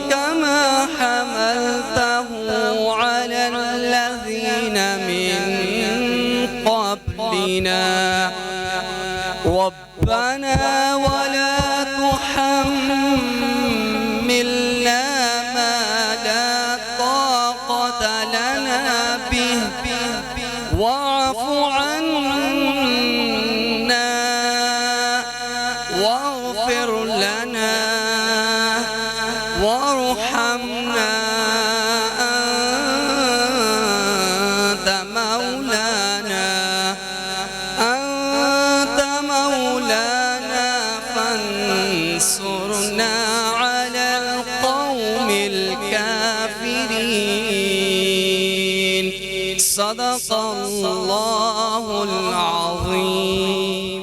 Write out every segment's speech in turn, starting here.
كما حملته على الذين من قبلنا. ربنا ولا تحملنا ما لا طاقة لنا به واعف عنا واغفر لنا وارحمنا أنت مولانا فانصرنا على القوم الكافرين. صدق الله العظيم.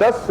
10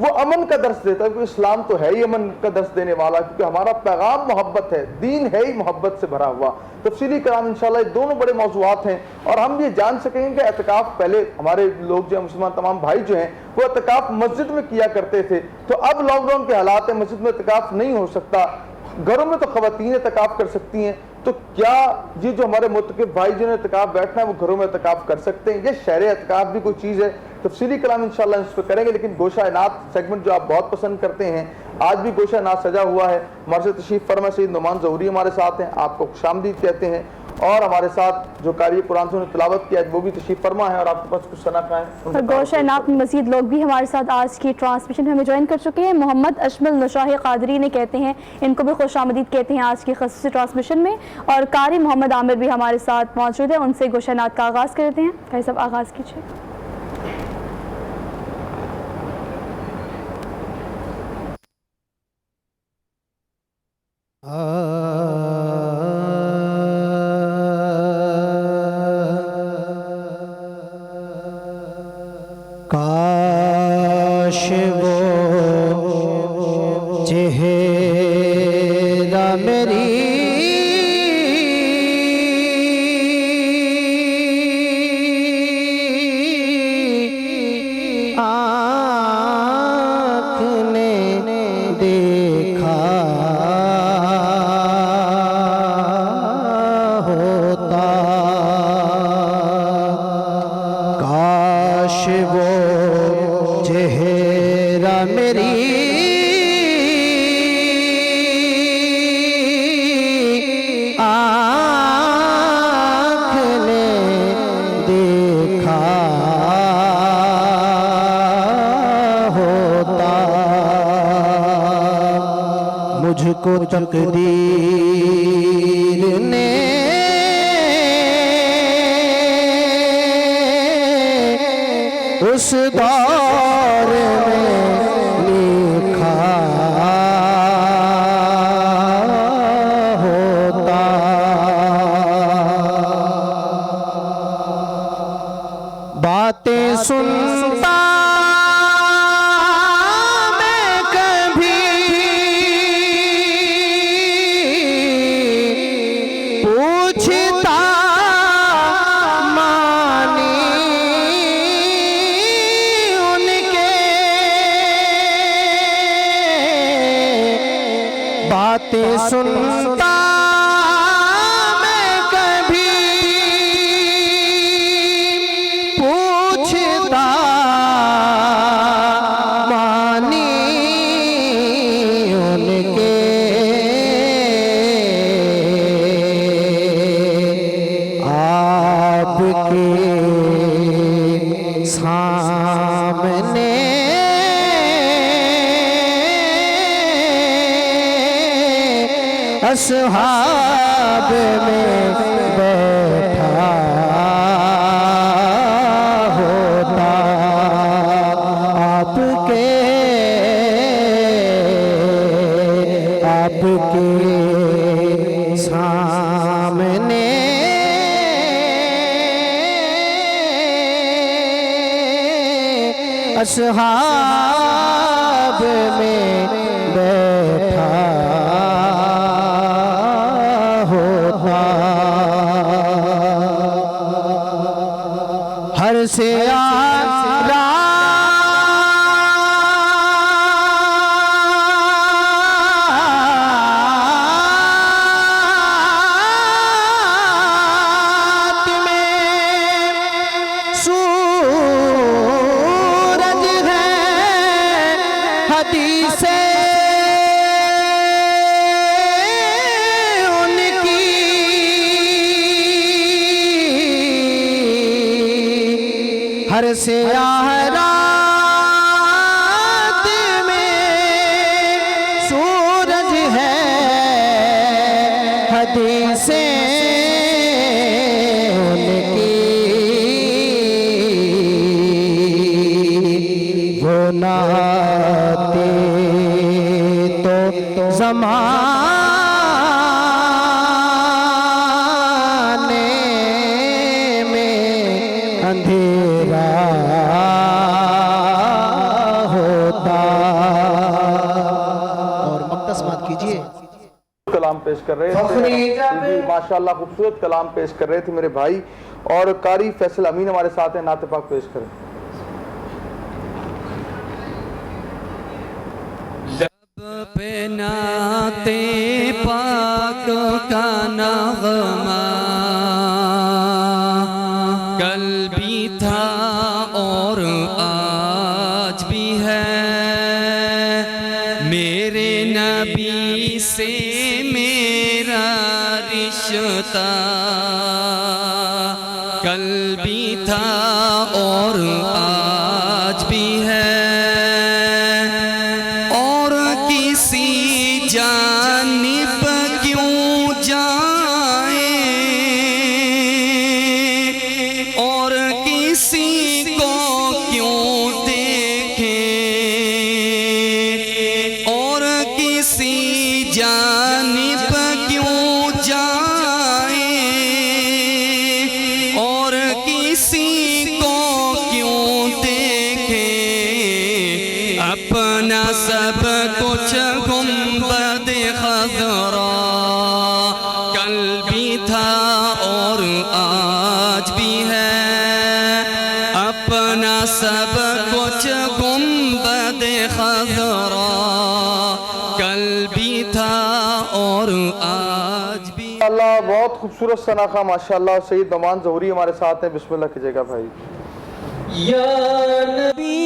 وہ امن کا درس دیتا ہے، کیونکہ اسلام تو ہے ہی امن کا درس دینے والا، کیونکہ ہمارا پیغام محبت ہے، دین ہے ہی محبت سے بھرا ہوا۔ تفصیلی کلام انشاءاللہ یہ دونوں بڑے موضوعات ہیں، اور ہم یہ جان سکیں گے کہ اعتکاف پہلے ہمارے لوگ جو ہیں مسلمان تمام بھائی جو ہیں وہ اعتکاف مسجد میں کیا کرتے تھے، تو اب لاک ڈاؤن کے حالات ہیں، مسجد میں اعتکاف نہیں ہو سکتا، گھروں میں تو خواتین اعتکاف کر سکتی ہیں، تو کیا یہ جو ہمارے معتکف بھائی جنہوں نے اعتکاف بیٹھنا ہے وہ گھروں میں اعتکاف کر سکتے ہیں؟ یہ شہر اعتکاف بھی کوئی چیز ہے؟ تفصیلی کلام انشاءاللہ اس پہ کریں گے، لیکن گوشہ عنایت سیگمنٹ جو آپ بہت پسند کرتے ہیں، آج بھی گوشہ عنایت سجا ہوا ہے۔ ہمارے سے تشریف فرما سید نعمان ظہوری ہمارے ساتھ ہیں، آپ کو خوش آمدید کہتے ہیں، اور ہمارے ساتھ جو قاری قرآن سے انہوں نے تلاوت کیا ہے وہ بھی تشریف فرما ہے، اور آپ کے پاس کچھ ثنا خواہیں اور گوشہ عنایت میں مزید لوگ بھی ہمارے ساتھ آج کی ٹرانسمیشن میں ہمیں جوائن کر چکے ہیں۔ محمد اشمل نشاہ قادری نے کہتے ہیں، ان کو بھی خوش آمدید کہتے ہیں آج کی خصوصی ٹرانسمیشن میں، اور قاری محمد عامر بھی ہمارے ساتھ موجود ہیں، ان سے گوشہ عنایت کا آغاز کرتے ہیں۔ قاری صاحب آغاز کیجیے۔ کاش وہ چہرہ میری آنکھ نے دیکھا ہوتا، کاش وہ چہرہ میری آنکھ نے دیکھا ہوتا، مجھ کو تقدیر نے اس دور میں لکھا ہوتا، باتیں سنتا میں کبھی پوچھتا باتیں سنتا میں کبھی پوچھتا مانی ان کے، آپ کے سامنے اصحاب میں بیٹھا ہوتا، آپ کے سامنے اصحاب میں بیٹھا ہوتا، ہر سے ہر سیاہ رات میں سورج ہے، حدیثیں ان کی وہ ناتے تو زمانے میں اندھیرا ہوتا، پیش کر رہے تھے، ماشاءاللہ خوبصورت کلام پیش کر رہے تھے میرے بھائی، اور قاری فیصل امین ہمارے ساتھ ہیں، نعت پاک پیش کریں۔ لب پہ نعت پاک کا نغمہ کل بھی تھا اور آج بھی ہے، میرے نبی سے میرا رشتہ کل بھی تھا اور آج بھی ہے، اور کسی جانب کیوں جائیں اور کسی کو کیوں دیکھیں اور کسی جانب کیوں جائیں اور کسی کو کیوں دیکھیں، اپنا سب کچھ گنبد خضرا کل بھی تھا اور آج بھی ہے، اپنا سب کچھ گنبد خضرا کل بھی تھا اور آج بھی۔ اللہ بہت خوبصورت ثناخواں ماشاءاللہ، سید نعمان ظہوری ہمارے ساتھ ہیں، بسم اللہ کیجئے گا بھائی۔ یا نبی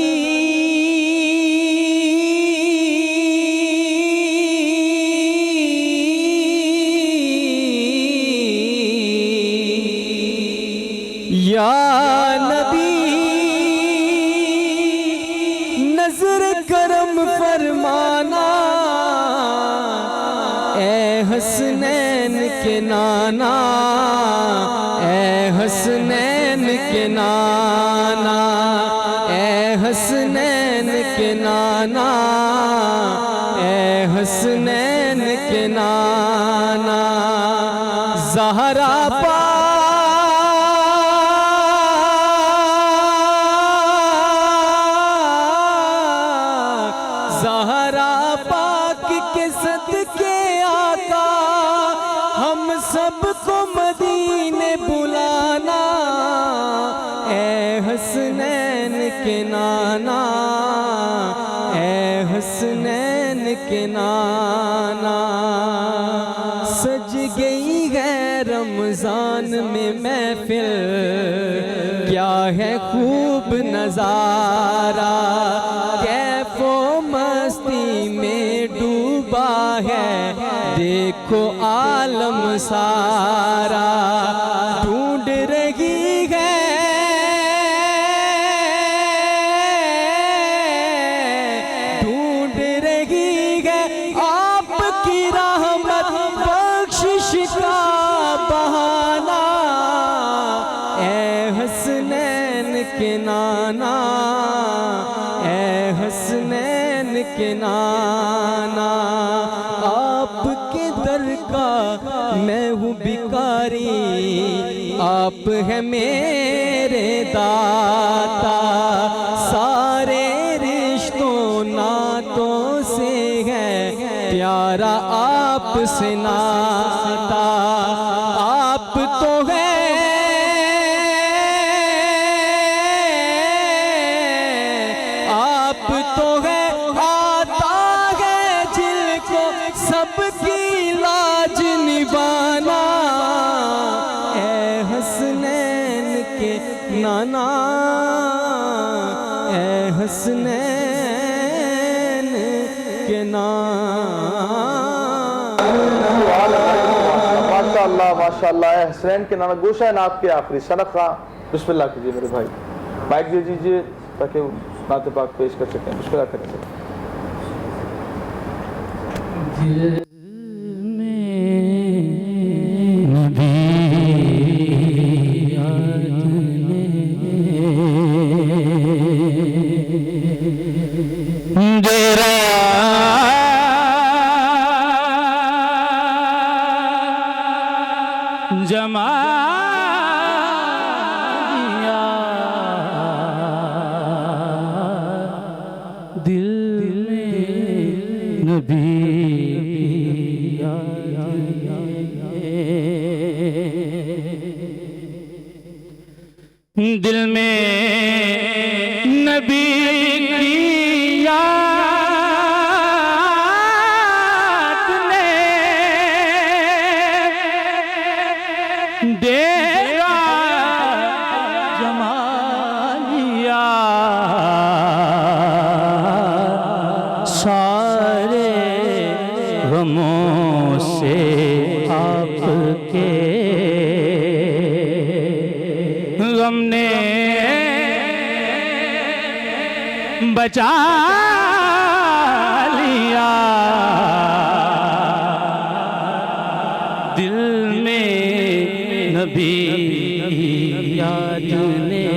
یا نبی نظر کرم فرمانا، اے حسنین کے نانا، اے حسنین کے نانا، اے حسنین کے نانا، اے حسنین کے نانا، زہرا زہرا پاک کے صدقے آقا ہم سب کو مدینے بلانا، اے حسنین کے نانا، اے حسنین کے نانا، سج گئی ہے رمضان میں محفل، کیا ہے خوب نظارہ، کیف و مستی میں ڈوبا ہے دیکھو عالم سارا، ڈھونڈ رہی ہے ڈھونڈ رہی ہے آپ کی رحمت بخشش کا بہانہ، اے حسنین کے نانا، اے حسنین کے نانا، آپ کے در کا میں ہوں بھکاری، آپ ہیں میرے داتا، سارے رشتوں ناتوں سے ہے پیارا آپ سے ناتا، آپ تو ہے آپ تو ہے آتا ہے جل کو سب کی لاج نبھانا، اے حسنین کے نانا، اے حسنین کے نانا۔ ماشاءاللہ ماشاءاللہ، اے حسنین کے نانا، گوشہ نعت کے آخری ثناخواں بسم اللہ کیجئے میرے بھائی، مائک دے دیجئے تاکہ نعت پاک پیش کر سکیں، بسم اللہ کریں۔ دل میں نبی ڈیرا جما دل میں نبی دل میں نبی کی یاد نے ڈیرا جما لیا، سارے غموں سے آپ کے غم نے بچا لیا، دل میں نبی یاد نے،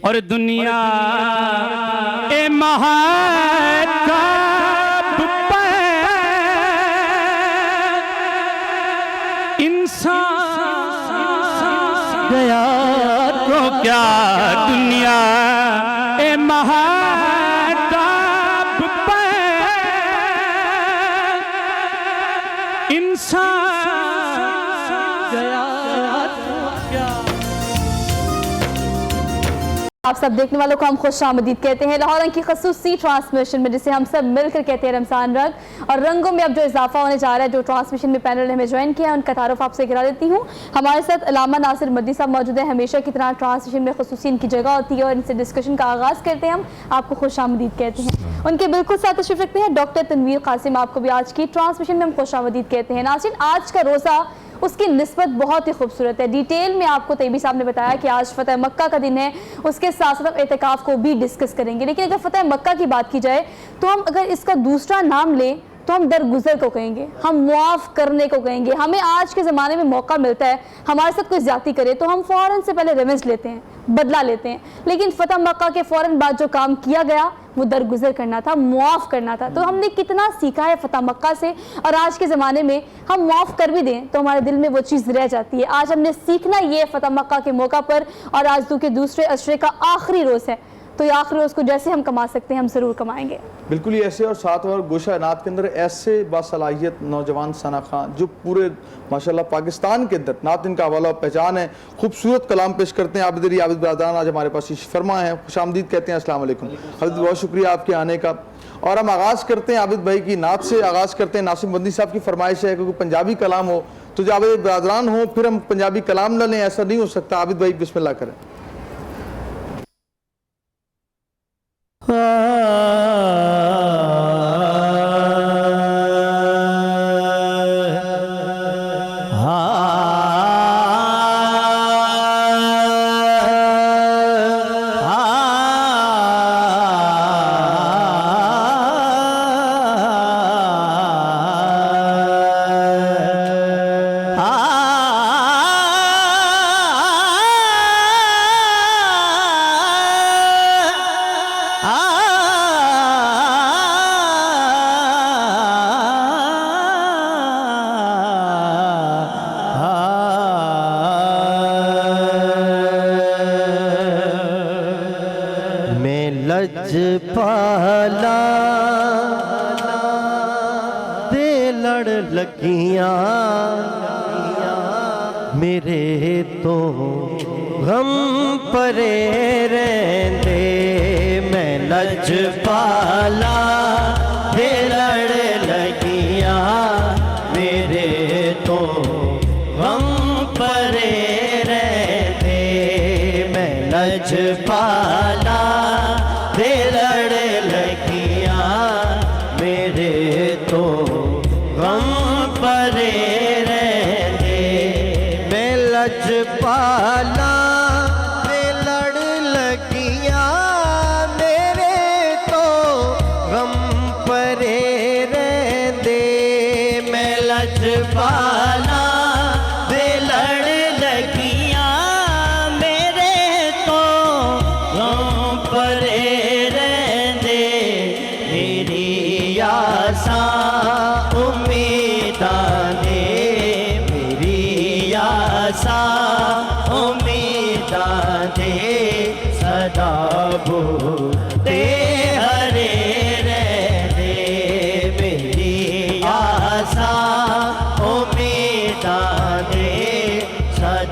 اور دنیا اے مہتاب پر انسان گیا تو کیا، دنیا اے مہتاب پر انسان گیا تو کیا۔ آپ سب دیکھنے والوں کو ہم خوش آمدید کہتے ہیں لاہور رنگ کی خصوصی ٹرانسمیشن میں، جسے ہم سب مل کر کہتے ہیں رمضان رنگ، اور رنگوں میں اب جو اضافہ ہونے جا رہا ہے، جو ٹرانسمیشن میں پینل نے ہمیں جوائن کیا ہے، ان کا تعارف آپ سے کرا دیتی ہوں۔ ہمارے ساتھ علامہ ناصر مدنی صاحب موجود ہیں، ہمیشہ کی طرح ٹرانسمیشن میں خصوصی ان کی جگہ ہوتی ہے اور ان سے ڈسکشن کا آغاز کرتے ہیں، ہم آپ کو خوش آمدید کہتے ہیں۔ ان کے بالکل ساتھ تشریف رکھتے ہیں ڈاکٹر تنویر قاسم، آپ کو بھی آج کی ٹرانسمیشن میں ہم خوش آمدید کہتے ہیں۔ ناظرین، آج کا روزہ اس کی نسبت بہت ہی خوبصورت ہے، ڈیٹیل میں آپ کو طیبی صاحب نے بتایا کہ آج فتح مکہ کا دن ہے، اس کے ساتھ ساتھ اعتکاف کو بھی ڈسکس کریں گے، لیکن اگر فتح مکہ کی بات کی جائے تو ہم اگر اس کا دوسرا نام لیں تو ہم درگزر کو کہیں گے، ہم معاف کرنے کو کہیں گے۔ ہمیں آج کے زمانے میں موقع ملتا ہے ہمارے ساتھ کوئی زیادتی کرے تو ہم فوراً سے پہلے ریونج لیتے ہیں، بدلہ لیتے ہیں، لیکن فتح مکہ کے فوراً بعد جو کام کیا گیا وہ درگزر کرنا تھا، معاف کرنا تھا۔ تو ہم نے کتنا سیکھا ہے فتح مکہ سے، اور آج کے زمانے میں ہم معاف کر بھی دیں تو ہمارے دل میں وہ چیز رہ جاتی ہے۔ آج ہم نے سیکھنا یہ فتح مکہ کے موقع پر، اور آج کے دوسرے عشرے کا آخری روز ہے، تو یہ آخری روز کو جیسے ہم کما سکتے ہیں ہم ضرور کمائیں گے۔ بالکل ہی ایسے، اور ساتھ اور گوشہ عنایت کے اندر ایسے باصلاحیت نوجوان ثنا خان جو پورے ماشاءاللہ پاکستان کے اندر نعت ان کا حوالہ و پہچان ہے، خوبصورت کلام پیش کرتے ہیں۔ عابد علی عابد برادران آج ہمارے پاس تشریف فرما ہیں، خوش آمدید کہتے ہیں، السلام علیکم حضرت، بہت شکریہ آپ کے آنے کا۔ اور ہم آغاز کرتے ہیں عابد بھائی کی نعت سے، آغاز کرتے ہیں۔ ناصر مدنی صاحب کی فرمائش ہے کہ کوئی پنجابی کلام ہو تو جو عابد برادران ہو پھر ہم پنجابی کلام نہ لیں، ایسا نہیں ہو سکتا۔ عابد بھائی بسم اللہ کریں۔ پالا دے لڑ لگیاں میرے تو غم پرے رہندے، میں لج پالا دے لڑ لگیاں میرے تو غم پرے رہندے، میں لج پالا دے لڑ لگیاں میرے تو غم پرے رہندے، میں لج پالا دے لڑ لگیاں میرے تو غم پرے رہندے، میں لج پالا دے لڑ لگیاں میرے تو غم پرے رہندے، میری آساں امیداں نے، میری آساں امیداں نے سدا بوتے ہرے رہندے، میری آساں امیداں نے سدا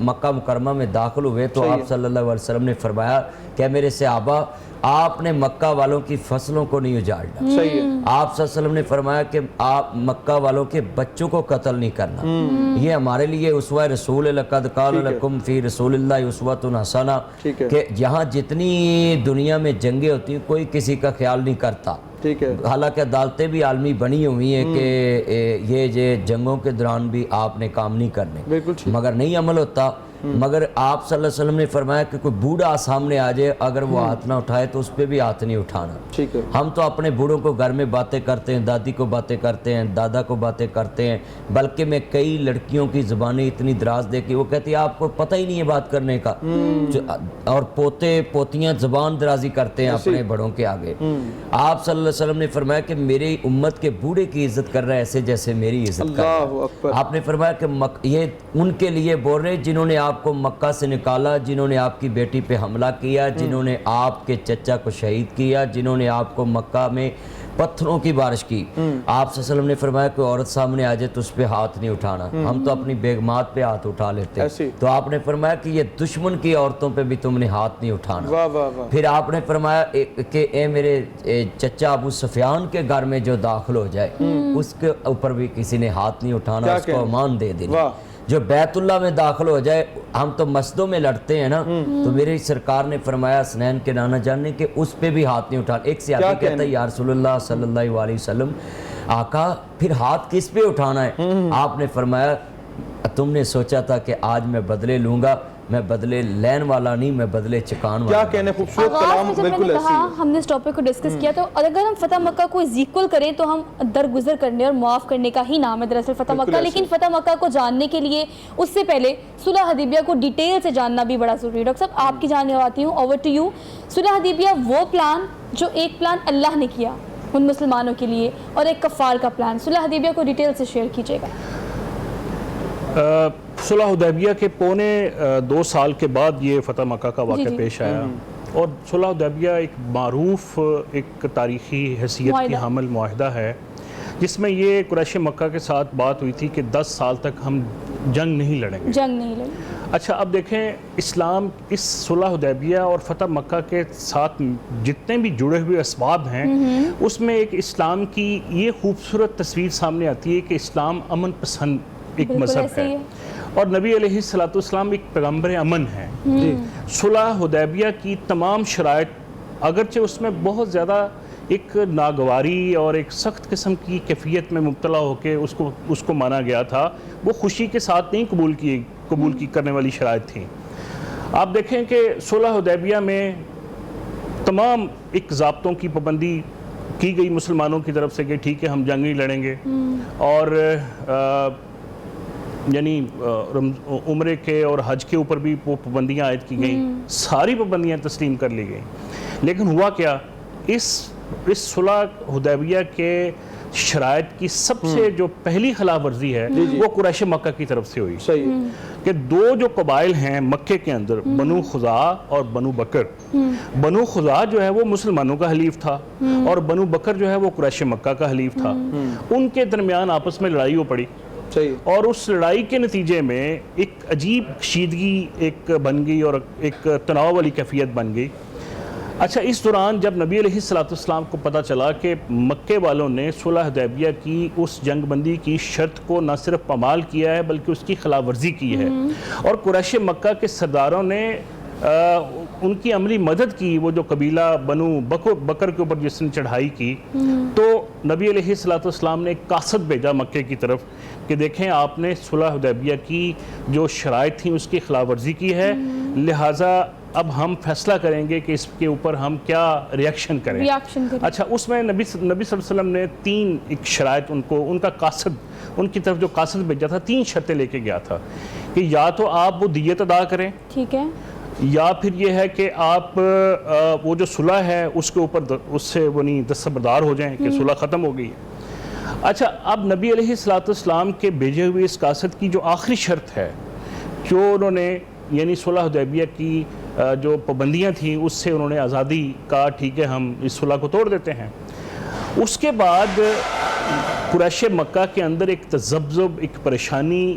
مکہ مکرمہ میں داخل ہوئے تو آپ صلی اللہ علیہ وسلم نے فرمایا کہ میرے صحابہ آپ نے مکہ والوں کی فصلوں کو نہیں اجاڑنا. صحیح ہے. آپ صلی اللہ علیہ وسلم نے فرمایا کہ آپ مکہ والوں کے بچوں کو قتل نہیں کرنا. یہ ہمارے لیے اسوہ رسول ہے. لقد کان لکم فی رسول اللہ اسوۃ حسنہ کہ جہاں جتنی دنیا میں جنگیں ہوتی ہیں کوئی کسی کا خیال نہیں کرتا. ٹھیک ہے. حالانکہ عدالتیں بھی عالمی بنی ہوئی ہیں کہ یہ جنگوں کے دوران بھی آپ نے کام نہیں کرنے, بالکل ٹھیک. مگر نہیں عمل ہوتا. مگر آپ صلی اللہ علیہ وسلم نے فرمایا کہ کوئی بوڑھا سامنے آ جائے اگر وہ ہاتھ نہ اٹھائے تو اس پہ بھی ہاتھ نہیں اٹھانا. ٹھیک ہے. ہم تو اپنے بوڑھوں کو گھر میں باتیں کرتے ہیں, دادی کو باتیں کرتے ہیں, دادا کو باتیں کرتے ہیں, بلکہ میں کئی لڑکیوں کی زبانیں اتنی دراز دیکھی وہ کہتی ہے آپ کو پتہ ہی نہیں ہے بات کرنے کا, اور پوتے پوتیاں زبان درازی کرتے ہیں اپنے بڑوں کے آگے. آپ صلی اللہ علیہ وسلم نے فرمایا کہ میری امت کے بوڑھے کی عزت کر رہا ہے ایسے جیسے میری عزت کر رہا ہے. آپ نے فرمایا کہ یہ ان کے لیے بول رہے جنہوں نے آپ کو مکہ سے نکالا, جنہوں نے آپ کی بیٹی پہ حملہ کیا, جنہوں نے آپ کے چچا کو شہید کیا, جنہوں نے آپ کو مکہ میں پتھروں کی بارش کی. آپ صلی اللہ علیہ وسلم نے فرمایا کہ عورت سامنے آ جائے تو اس پہ ہاتھ نہیں اٹھانا. ہم تو اپنی بیگمات پہ ہاتھ اٹھا لیتے ہیں, تو آپ نے فرمایا کہ یہ دشمن کی عورتوں پہ بھی تم نے ہاتھ نہیں اٹھانا. پھر آپ نے فرمایا کہ اے میرے چچا ابو سفیان کے گھر میں جو داخل ہو جائے اس کے اوپر بھی کسی نے ہاتھ نہیں اٹھانا, اس کو امان دے دینا. جو بیت اللہ میں داخل ہو جائے, ہم تو مسجدوں میں لڑتے ہیں نا, تو میری سرکار نے فرمایا حسنین کے نانا جان نے کہ اس پہ بھی ہاتھ نہیں اٹھانا. ایک صحابی کہتا ہے یا رسول اللہ صلی اللہ علیہ وسلم آقا پھر ہاتھ کس پہ اٹھانا ہے؟ آپ نے فرمایا تم نے سوچا تھا کہ آج میں بدلے لوں گا, میں بدلے لین والا نہیں, میں بدلے چکان والا. کیا کہنے خوبصورت کلام, بالکل ایسی. ہم نے اس ٹاپک کو ڈسکس کیا تو اگر ہم فتح مکہ کو ایکول کریں تو ہم درگزر کرنے اور معاف کرنے کا ہی نام ہے دراصل فتح مکہ. لیکن فتح مکہ کو جاننے کے لیے اس سے پہلے صلح حدیبیہ کو ڈیٹیل سے جاننا بھی بڑا ضروری ہے. ڈاکٹر صاحب آپ کی جاننے آتی ہوں, اوور ٹو یو. صلح حدیبیہ وہ پلان جو ایک پلان اللہ نے کیا ان مسلمانوں کے لیے اور ایک کفار کا پلان, صلح حدیبیہ کو ڈیٹیل سے شیئر کیجیے گا. صلح حدیبیہ کے پونے 2 سال کے بعد یہ فتح مکہ کا واقعہ پیش آیا, اور صلح حدیبیہ ایک معروف ایک تاریخی حیثیت کی حامل معاہدہ ہے جس میں یہ قریش مکہ کے ساتھ بات ہوئی تھی کہ 10 سال تک ہم جنگ نہیں لڑیں گے. اچھا اب دیکھیں اسلام اس صلح حدیبیہ اور فتح مکہ کے ساتھ جتنے بھی جڑے ہوئے اسباب ہیں اس میں ایک اسلام کی یہ خوبصورت تصویر سامنے آتی ہے کہ اسلام امن پسند ایک مذہب ہے, اور نبی علیہ السلام ایک پیغمبر امن ہے. صلح حدیبیہ کی تمام شرائط اگرچہ اس میں بہت زیادہ ایک ناگواری اور ایک سخت قسم کی کیفیت میں مبتلا ہو کے اس کو مانا گیا تھا, وہ خوشی کے ساتھ نہیں قبول کی کرنے والی شرائط تھیں. آپ دیکھیں کہ صلح حدیبیہ میں تمام ایک ضابطوں کی پابندی کی گئی مسلمانوں کی طرف سے کہ ٹھیک ہے ہم جنگ نہیں لڑیں گے, اور یعنی عمرے کے اور حج کے اوپر بھی وہ پابندیاں عائد کی گئیں, ساری پابندیاں تسلیم کر لی گئیں. لیکن ہوا کیا, اس صلح حدیبیہ کے شرائط کی سب سے جو پہلی خلاف ورزی ہے وہ قریش مکہ کی طرف سے ہوئی. کہ 2 جو قبائل ہیں مکے کے اندر, بنو خزاع اور بنو بکر. بنو خزاع جو ہے وہ مسلمانوں کا حلیف تھا اور بنو بکر جو ہے وہ قریش مکہ کا حلیف تھا. ان کے درمیان آپس میں لڑائی ہو پڑی, اور اس لڑائی کے نتیجے میں ایک عجیب کشیدگی ایک بن گئی اور ایک تناؤ والی کیفیت بن گئی. اچھا اس دوران جب نبی علیہ السلام کو پتہ چلا کہ مکے والوں نے صلح حدیبیہ کی اس جنگ بندی کی شرط کو نہ صرف پامال کیا ہے بلکہ اس کی خلاف ورزی کی ہے, اور قریش مکہ کے سرداروں نے ان کی عملی مدد کی, وہ جو قبیلہ بنو بکر کے اوپر جس نے چڑھائی کی, تو نبی علیہ السلام نے ایک قاصد بھیجا مکے کی طرف کہ دیکھیں آپ نے صلح حدیبیہ کی جو شرائط تھیں اس کی خلاف ورزی کی ہے, لہٰذا اب ہم فیصلہ کریں گے کہ اس کے اوپر ہم کیا ریاکشن کریں. اچھا اس میں نبی صلی اللہ علیہ وسلم نے 3 ایک شرائط ان کا قاصد, ان کی طرف جو قاصد بھیجا تھا 3 شرطیں لے کے گیا تھا کہ یا تو آپ وہ دیت ادا کریں, ٹھیک ہے, یا پھر یہ ہے کہ آپ وہ جو صلح ہے اس کے اوپر اس سے وہ نہیں دستبردار ہو جائیں کہ صلح ختم ہو گئی ہے. اچھا اب نبی علیہ السلام کے بھیجے ہوئے اس قاصد کی جو آخری شرط ہے جو انہوں نے یعنی صلح حدیبیہ کی جو پابندیاں تھیں اس سے انہوں نے آزادی کا ٹھیک ہے ہم اس صلح کو توڑ دیتے ہیں. اس کے بعد قریش مکہ کے اندر ایک تذبذب, ایک پریشانی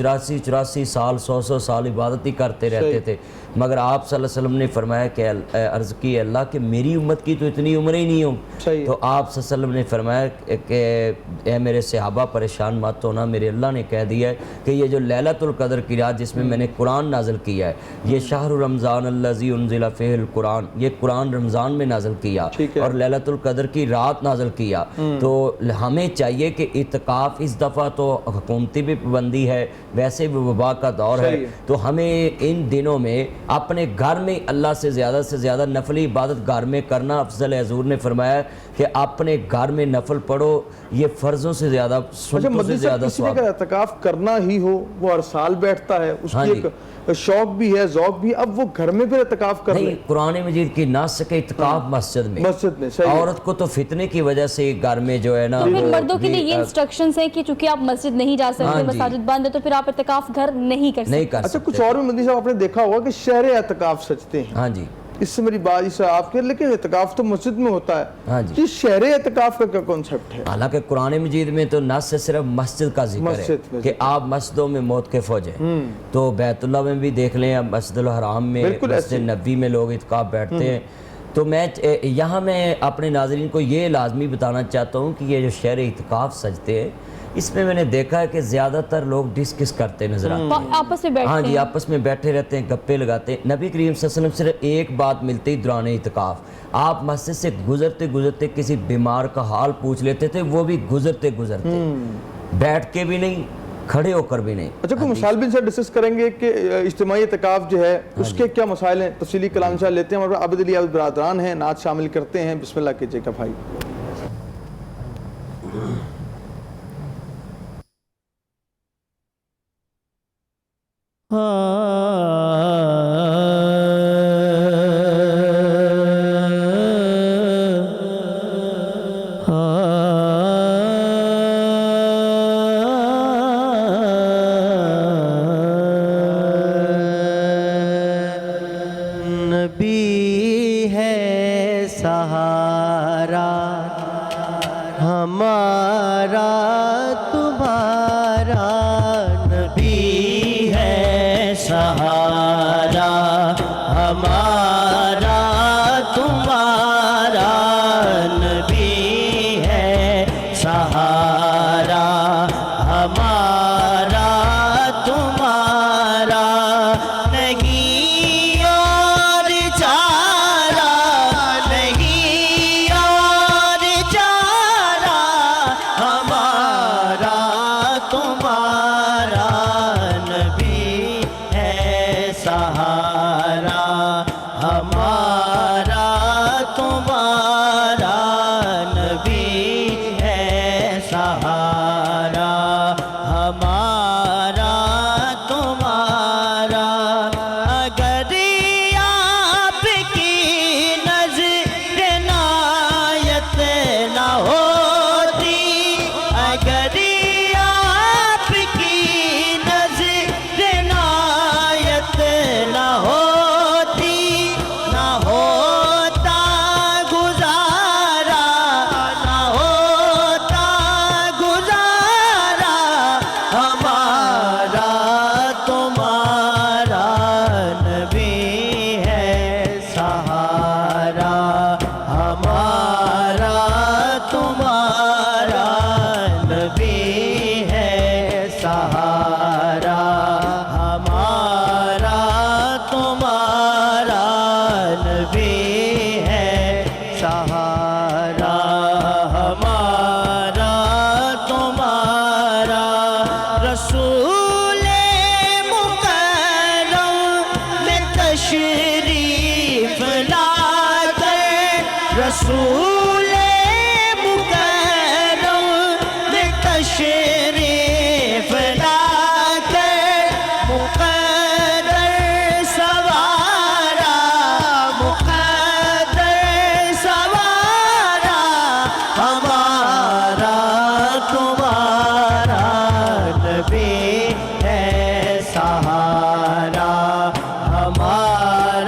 84 سال 100 سال عبادت ہی کرتے رہتے تھے، مگر آپ صلی اللہ علیہ وسلم نے فرمایا کہ عرض کی اللہ کہ میری امت کی تو اتنی عمر ہی نہیں ہوں، تو آپ صلی اللہ علیہ وسلم نے فرمایا کہ اے میرے صحابہ پریشان مت ہونا، میرے اللہ نے کہہ دیا ہے کہ یہ جو لیلۃ القدر کی رات جس میں میں نے قرآن نازل کیا ہے، یہ شہر رمضان الذی انزل فیہ القرآن، یہ قرآن رمضان میں نازل کیا اور لیلۃ القدر کی رات نازل کیا، تو ہمیں چاہیے کہ اعتکاف اس دفعہ تو حکومتی بھی پابندی ہے، ویسے بھی وبا کا دور ہے، تو ہمیں ان دنوں میں اپنے گھر میں اللہ سے زیادہ نفلی عبادت گھر میں کرنا افضل ہے۔ حضور نے فرمایا کہ اپنے گھر میں نفل پڑھو، یہ فرضوں سے زیادہ سنتوں سے زیادہ ثواب۔ اگر اعتکاف کرنا ہی ہو، وہ ہر سال بیٹھتا ہے، اس کی ایک شوق بھی ہے، ذوق بھی، اب وہ گھر میں پھر اعتکاف کر لے۔ قرآن مجید کی نص کے اعتکاف مسجد میں، عورت کو تو فتنے کی وجہ سے گھر میں جو ہے نا، پھر مردوں کے لیے یہ انسٹرکشنز ہیں کہ چونکہ آپ مسجد نہیں جا سکتے، مساجد بند ہے، تو پھر آپ اعتکاف گھر نہیں کر سکتے۔ اچھا کچھ اور بھی مدنی صاحب آپ نے دیکھا ہوگا کہ شہر اعتکاف سجتے ہیں، ہاں جی، اس سے میری بات اس آپ کے، لیکن اعتکاف تو مسجد میں ہوتا ہے، ہاں جی، یہ شہر اعتکاف کا کیا کانسیپٹ ہے؟ حالانکہ قرآن مجید میں تو نص سے صرف مسجد کا ذکر ہے کہ آپ مسجدوں میں موتقف ہو جائیں، تو بیت اللہ میں بھی دیکھ لیں، مسجد الحرام میں، مسجد نبوی میں لوگ اعتکاف بیٹھتے ہیں، تو یہاں میں اپنے ناظرین کو یہ لازمی بتانا چاہتا ہوں کہ یہ جو شہر اعتکاف سجتے ہیں، اس میں نے دیکھا ہے کہ زیادہ تر لوگ ڈسکس کرتے نظر آتے ہیں، آپس میں بیٹھتے ہیں، ہاں جی، آپس میں بیٹھے رہتے ہیں، گپے لگاتے ہیں۔ نبی کریم صلی اللہ علیہ وسلم صرف ایک بات ملتی دوران اعتکاف، آپ مسجد سے گزرتے کسی بیمار کا حال پوچھ لیتے تھے، وہ بھی گزرتے بیٹھ کے بھی نہیں، کھڑے ہو کر بھی نہیں۔ اچھا کوئی مسائل بھی ان سے ڈسکس کریں گے کہ اجتماعی اعتکاف جو ہے اس کے کیا مسائل ہیں، تفصیلی کلام انشاءاللہ لیتے ہیں، اور عابد علی عابد برادران ہیں، نعت شامل کرتے ہیں، بسم اللہ کیجئے گا بھائی۔ نبی ہے سہارا ہمارا تمہارا، نبی ہے سہارا ہمارا تمہارا، نبی ہے سہارا ہمارا تمہارا، نہیں اور چارہ، نہیں اور چارہ، ہمارا تمہارا، نبی ہے سہارا ہمارا تمہارا، نبی ہے سہارا ہمارا تمہارا، اگر آپ کی نظر عنایت نہ ہوتی، اگر آپ کی نظر عنایت نہ ہوتی، نہ ہوتا گزارا، نہ ہوتا گزارا، ہمارا تمہارا، نبی ہے سہارا ہمارا تمہارا، نبی ہے سہارا ہمارا تمہارا، نبی ہے سہارا ہمارا تمہارا، رسول مکرم میں تشریف لا کر، رسول مکرم میں تشریف لا کر، مقدر سوارا، مقدر سوارا، ہمارا تمہارا، نبی ہے سہارا ہمارا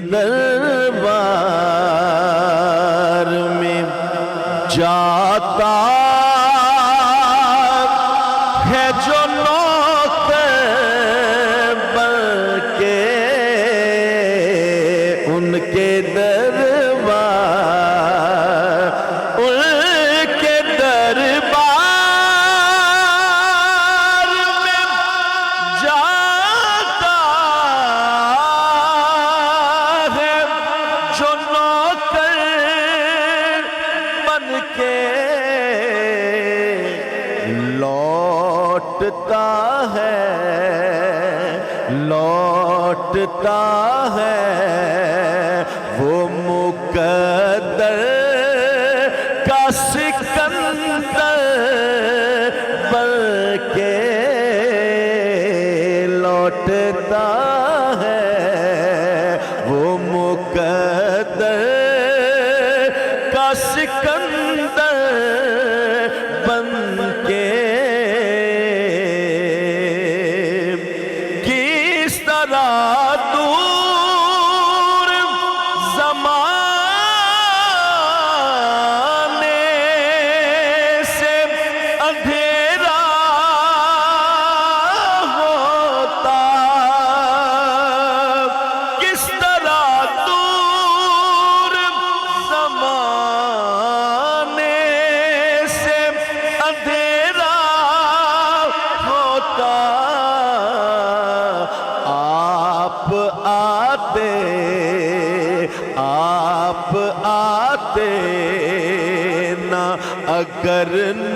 دربار میں جاتا ہے جو نوکر بن کے ان کے دربار میں جاتا ہے جو نوکر بن کے لوٹتا ہے وہ مقدر کا سکندر بن کے لوٹتا ہے وہ مقدر کا سکندر بن کے کس طرح دور زمانے سے اندھیرا ہوتا کس طرح دور زمانے سے اندھیرا ہوتا آپ آتے نہ اگر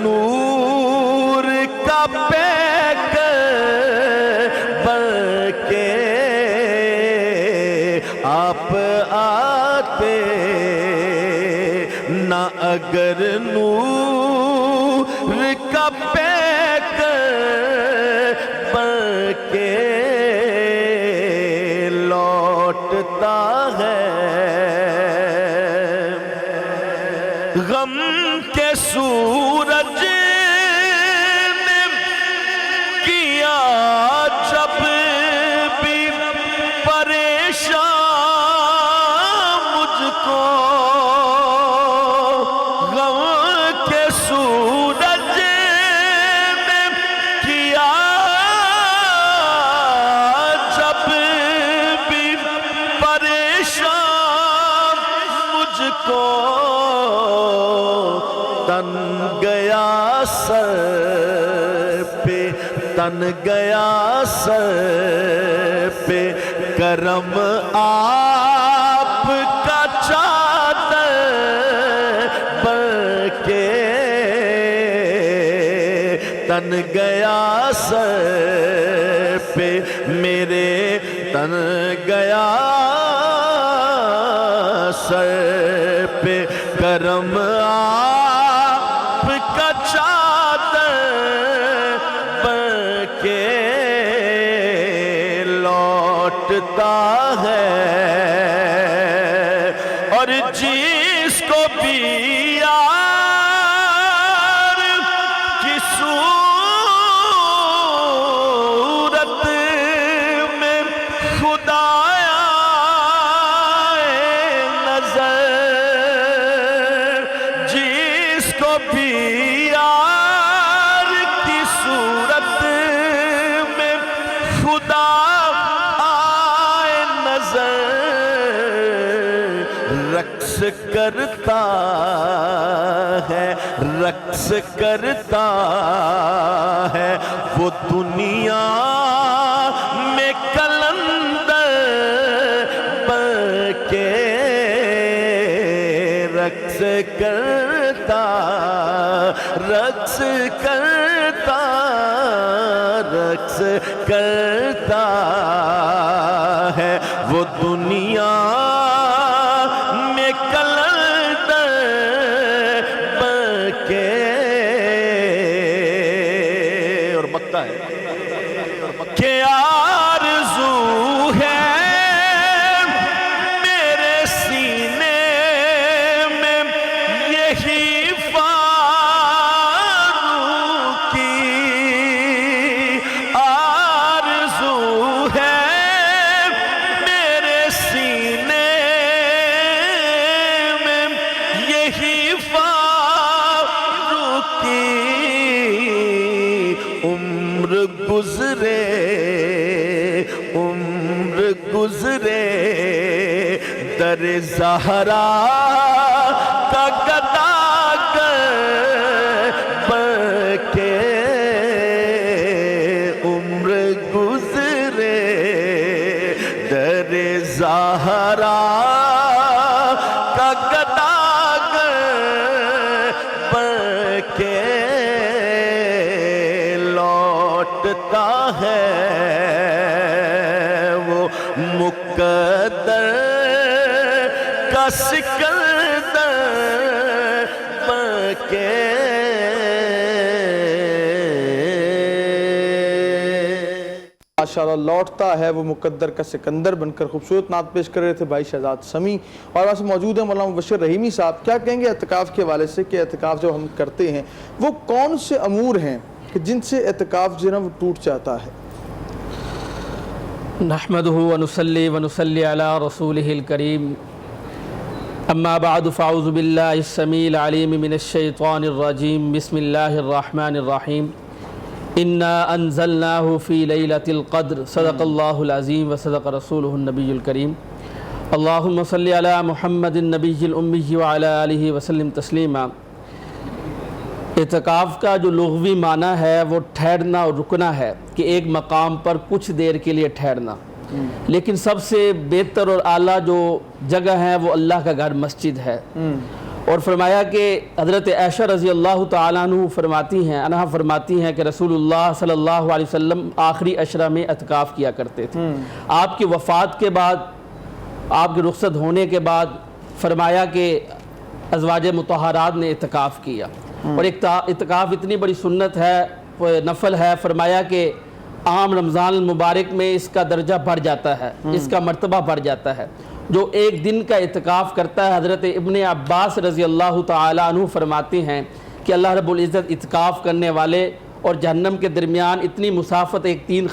نور کا پیکر بن کے آپ آتے نہ اگر نور کا پیکر بن کے لوٹتا ہے غم کے سورج نے کیا جب بھی پریشان مجھ کو غم کے سورج نے کیا جب بھی پریشان مجھ کو تن گیا سر پہ کرم آپ کا چادر بن کے تن گیا سر پہ میرے تن گیا سر پہ کرم آپ کا چادر بن کے لوٹتا ہے اور جس کو بھی یار کی صورت میں خدا یار کی صورت میں خدا آئے نظر رقص کرتا ہے وہ دنیا میں کلندر بن کے رقص کرتا ہے وہ دنیا میں کلندر بن کے اور بکتا ہے کہ آرزو ہے میرے سینے میں یہی آرزو ہے میرے سینے زہرا کا گداگر بن کے عمر گزرے، در زہرا کا گداگر بن کے لوٹتا ہے وہ مقدر کا سکندر بن کے۔ ماشاءاللہ لوٹتا ہے وہ مقدر کا سکندر بن کر، خوبصورت نعت پیش کر رہے تھے بھائی شہزاد سمیع۔ اور وہاں سے موجود ہیں مولانا مبشر رحیمی صاحب، کیا کہیں گے اعتکاف کے حوالے سے کہ اعتکاف جب ہم کرتے ہیں وہ کون سے امور ہیں کہ جن سے اعتکاف جو ہے وہ ٹوٹ جاتا ہے؟ نحمده ونصلي ونصلي على رسوله الكريم، اما بعد فاعوذ بالله السميع العليم من الشيطان الرجيم، بسم الله الرحمن الرحيم، انا انزلناه في ليلة القدر، صدق الله العظيم وصدق رسوله النبي الكريم، اللهم صل على محمد النبي الأمي وعلى آله وسلم تسلیما۔ اعتکاف کا جو لغوی معنی ہے وہ ٹھہرنا اور رکنا ہے، کہ ایک مقام پر کچھ دیر کے لیے ٹھہرنا، لیکن سب سے بہتر اور اعلیٰ جو جگہ ہے وہ اللہ کا گھر مسجد ہے۔ اور فرمایا کہ حضرت عائشہ رضی اللہ تعالیٰ عنہ فرماتی ہیں کہ رسول اللہ صلی اللہ علیہ وسلم آخری عشرہ میں اعتکاف کیا کرتے تھے۔ آپ کی وفات کے بعد، آپ کے رخصت ہونے کے بعد فرمایا کہ ازواج مطہرات نے اعتکاف کیا، اور اعتکاف اتنی بڑی سنت ہے، نفل ہے، فرمایا کہ عام رمضان المبارک میں اس کا درجہ بڑھ جاتا ہے، اس کا مرتبہ بڑھ جاتا ہے۔ جو ایک دن کا اعتکاف کرتا ہے، حضرت ابن عباس رضی اللہ تعالیٰ عنہ فرماتے ہیں کہ اللہ رب العزت اعتکاف کرنے والے اور جہنم کے درمیان اتنی مسافت، ایک 3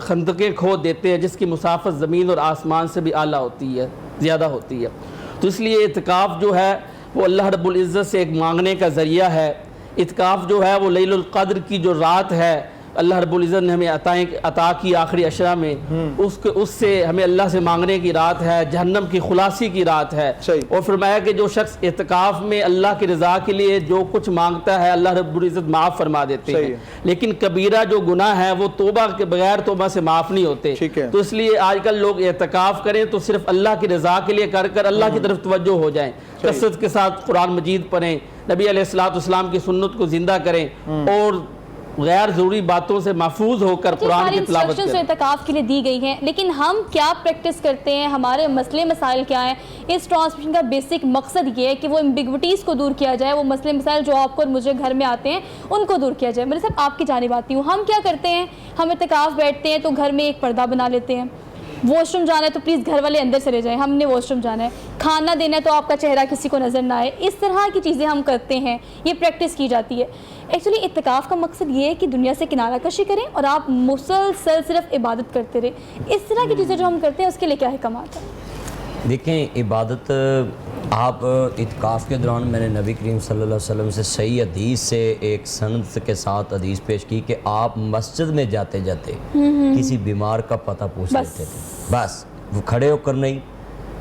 خندقیں کھود دیتے ہیں جس کی مسافت زمین اور آسمان سے بھی اعلیٰ ہوتی ہے، زیادہ ہوتی ہے۔ تو اس لیے اعتکاف جو ہے وہ اللہ رب العزت سے ایک مانگنے کا ذریعہ ہے۔ اعتکاف جو ہے وہ لیل القدر کی جو رات ہے، اللہ رب العزت نے ہمیں عطا کی آخری عشرہ میں، اس سے ہمیں اللہ سے مانگنے کی رات ہے، جہنم کی خلاصی کی رات ہے۔ اور فرمایا کہ جو شخص اعتکاف میں اللہ کی رضا کے لیے جو کچھ مانگتا ہے اللہ رب العزت معاف فرما دیتے ہیں، لیکن کبیرہ جو گناہ ہے وہ توبہ کے بغیر توبہ سے معاف نہیں ہوتے۔ تو اس لیے آج کل لوگ اعتکاف کریں تو صرف اللہ کی رضا کے لیے کر اللہ کی طرف توجہ ہو جائیں، کثرت کے ساتھ قرآن مجید پڑھیں، نبی علیہ السلام کی سنت کو زندہ کریں، اور غیر ضروری باتوں سے محفوظ ہو کر قرآن کی تلاوت کریں۔ اعتکاف کے لیے دی گئی ہیں، لیکن ہم کیا پریکٹس کرتے ہیں، ہمارے مسئلے مسائل کیا ہیں؟ اس ٹرانسمیشن کا بیسک مقصد یہ ہے کہ وہ ایمبیگوٹیز کو دور کیا جائے، وہ مسئلے مسائل جو آپ کو اور مجھے گھر میں آتے ہیں ان کو دور کیا جائے۔ میرے صاحب آپ کی جانب آتی ہوں، ہم کیا کرتے ہیں؟ ہم اعتکاف بیٹھتے ہیں تو گھر میں ایک پردہ بنا لیتے ہیں، واش روم جانا ہے تو پلیز گھر والے اندر چلے جائیں، ہم نے واش روم جانا ہے، کھانا دینا ہے تو آپ کا چہرہ کسی کو نظر نہ آئے، اس طرح کی چیزیں ہم کرتے ہیں، یہ پریکٹس کی جاتی ہے۔ ایکچولی اعتکاف کا مقصد یہ ہے کہ دنیا سے کنارہ کشی کریں اور آپ مسلسل صرف عبادت کرتے رہیں۔ اس طرح کی چیزیں جو ہم کرتے ہیں اس کے لیے کیا حکمات ہیں؟ دیکھیں، عبادت آپ اعتکاف کے دوران میں نے نبی کریم صلی اللہ علیہ وسلم سے صحیح حدیث سے ایک سند کے ساتھ حدیث پیش کی کہ آپ مسجد میں جاتے جاتے کسی بیمار کا پتہ پوچھ لیتے تھے، بس وہ کھڑے ہو کر نہیں،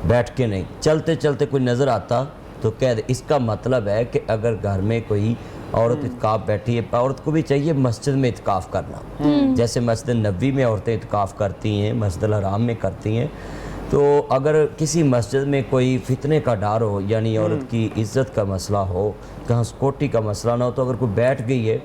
بیٹھ کے نہیں، چلتے چلتے کوئی نظر آتا تو کہہ دے۔ اس کا مطلب ہے کہ اگر گھر میں کوئی عورت اعتکاف بیٹھی ہے، عورت کو بھی چاہیے مسجد میں اعتکاف کرنا، جیسے مسجد نبوی میں عورتیں اعتکاف کرتی ہیں، مسجد الحرام میں کرتی ہیں۔ تو اگر کسی مسجد میں کوئی فتنے کا ڈر ہو، یعنی عورت کی عزت کا مسئلہ ہو، کہاں سکوٹی کا مسئلہ نہ ہو، تو اگر کوئی بیٹھ گئی ہے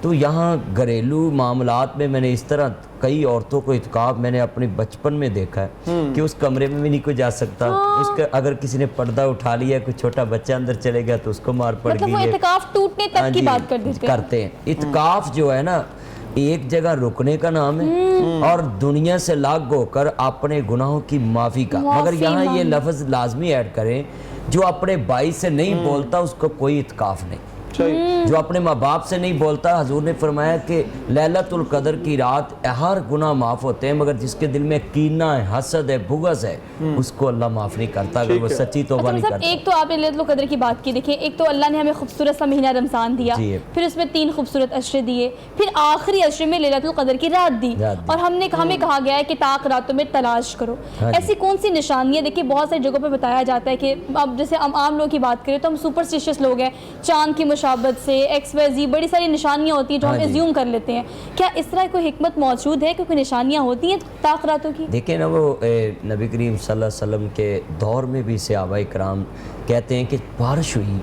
تو یہاں گھریلو معاملات میں میں نے اس طرح کئی عورتوں کو اعتکاف میں نے اپنے بچپن میں دیکھا ہے کہ اس کمرے میں بھی نہیں کوئی جا سکتا، اس کا اگر کسی نے پردہ اٹھا لیا، کوئی چھوٹا بچہ اندر چلے گیا تو اس کو مار پڑ گئی ہے۔ اعتکاف ٹوٹنے تک کی بات کرتے ہیں۔ اعتکاف جو ہے نا ایک جگہ رکنے کا نام ہے اور دنیا سے لاگ ہو کر اپنے گناہوں کی معافی کا، مگر یہاں یہ لفظ لازمی ایڈ کریں، جو اپنے بھائی سے نہیں بولتا اس کو کوئی اعتکاف نہیں۔ جو اپنے ماں باپ سے نہیں بولتا، حضور نے فرمایا کہ لیلۃ القدر کی رات ہر گناہ معاف ہوتے ہیں، مگر جس کے دل میں کینہ ہے، حسد ہے، بغض ہے، اس کو اللہ معاف نہیں کرتا اگر وہ سچی توبہ نہیں کرتا۔ ایک تو آپ نے لیلۃ القدر کی بات کی، دیکھیں ایک تو اللہ نے ہمیں خوبصورت سا مہینہ رمضان دیا، پھر اس میں 3 خوبصورت عشرے دیے، پھر آخری عشرے میں لیلۃ القدر کی رات دی، اور ہمیں کہا گیا ہے کہ طاق راتوں میں تلاش کرو۔ ایسی کون سی نشانیاں؟ دیکھیں بہت ساری جگہوں پہ بتایا جاتا ہے کہ اب جیسے ہم عام لوگوں کی بات کریں تو ہم سپرسٹیشیس لوگ ہیں، چاند کی مشابہت سے XYZ بڑی ساری نشانیاں ہوتی ہیں جو ہم ایزیوم کر لیتے ہیں۔ کیا اس طرح کوئی حکمت موجود ہے کہ کوئی نشانیاں ہوتی ہیں طاق راتوں کی؟ دیکھیں نا، وہ نبی کریم صلی اللہ علیہ وسلم کے دور میں بھی صحابہ کرام کہتے ہیں کہ بارش ہوئی،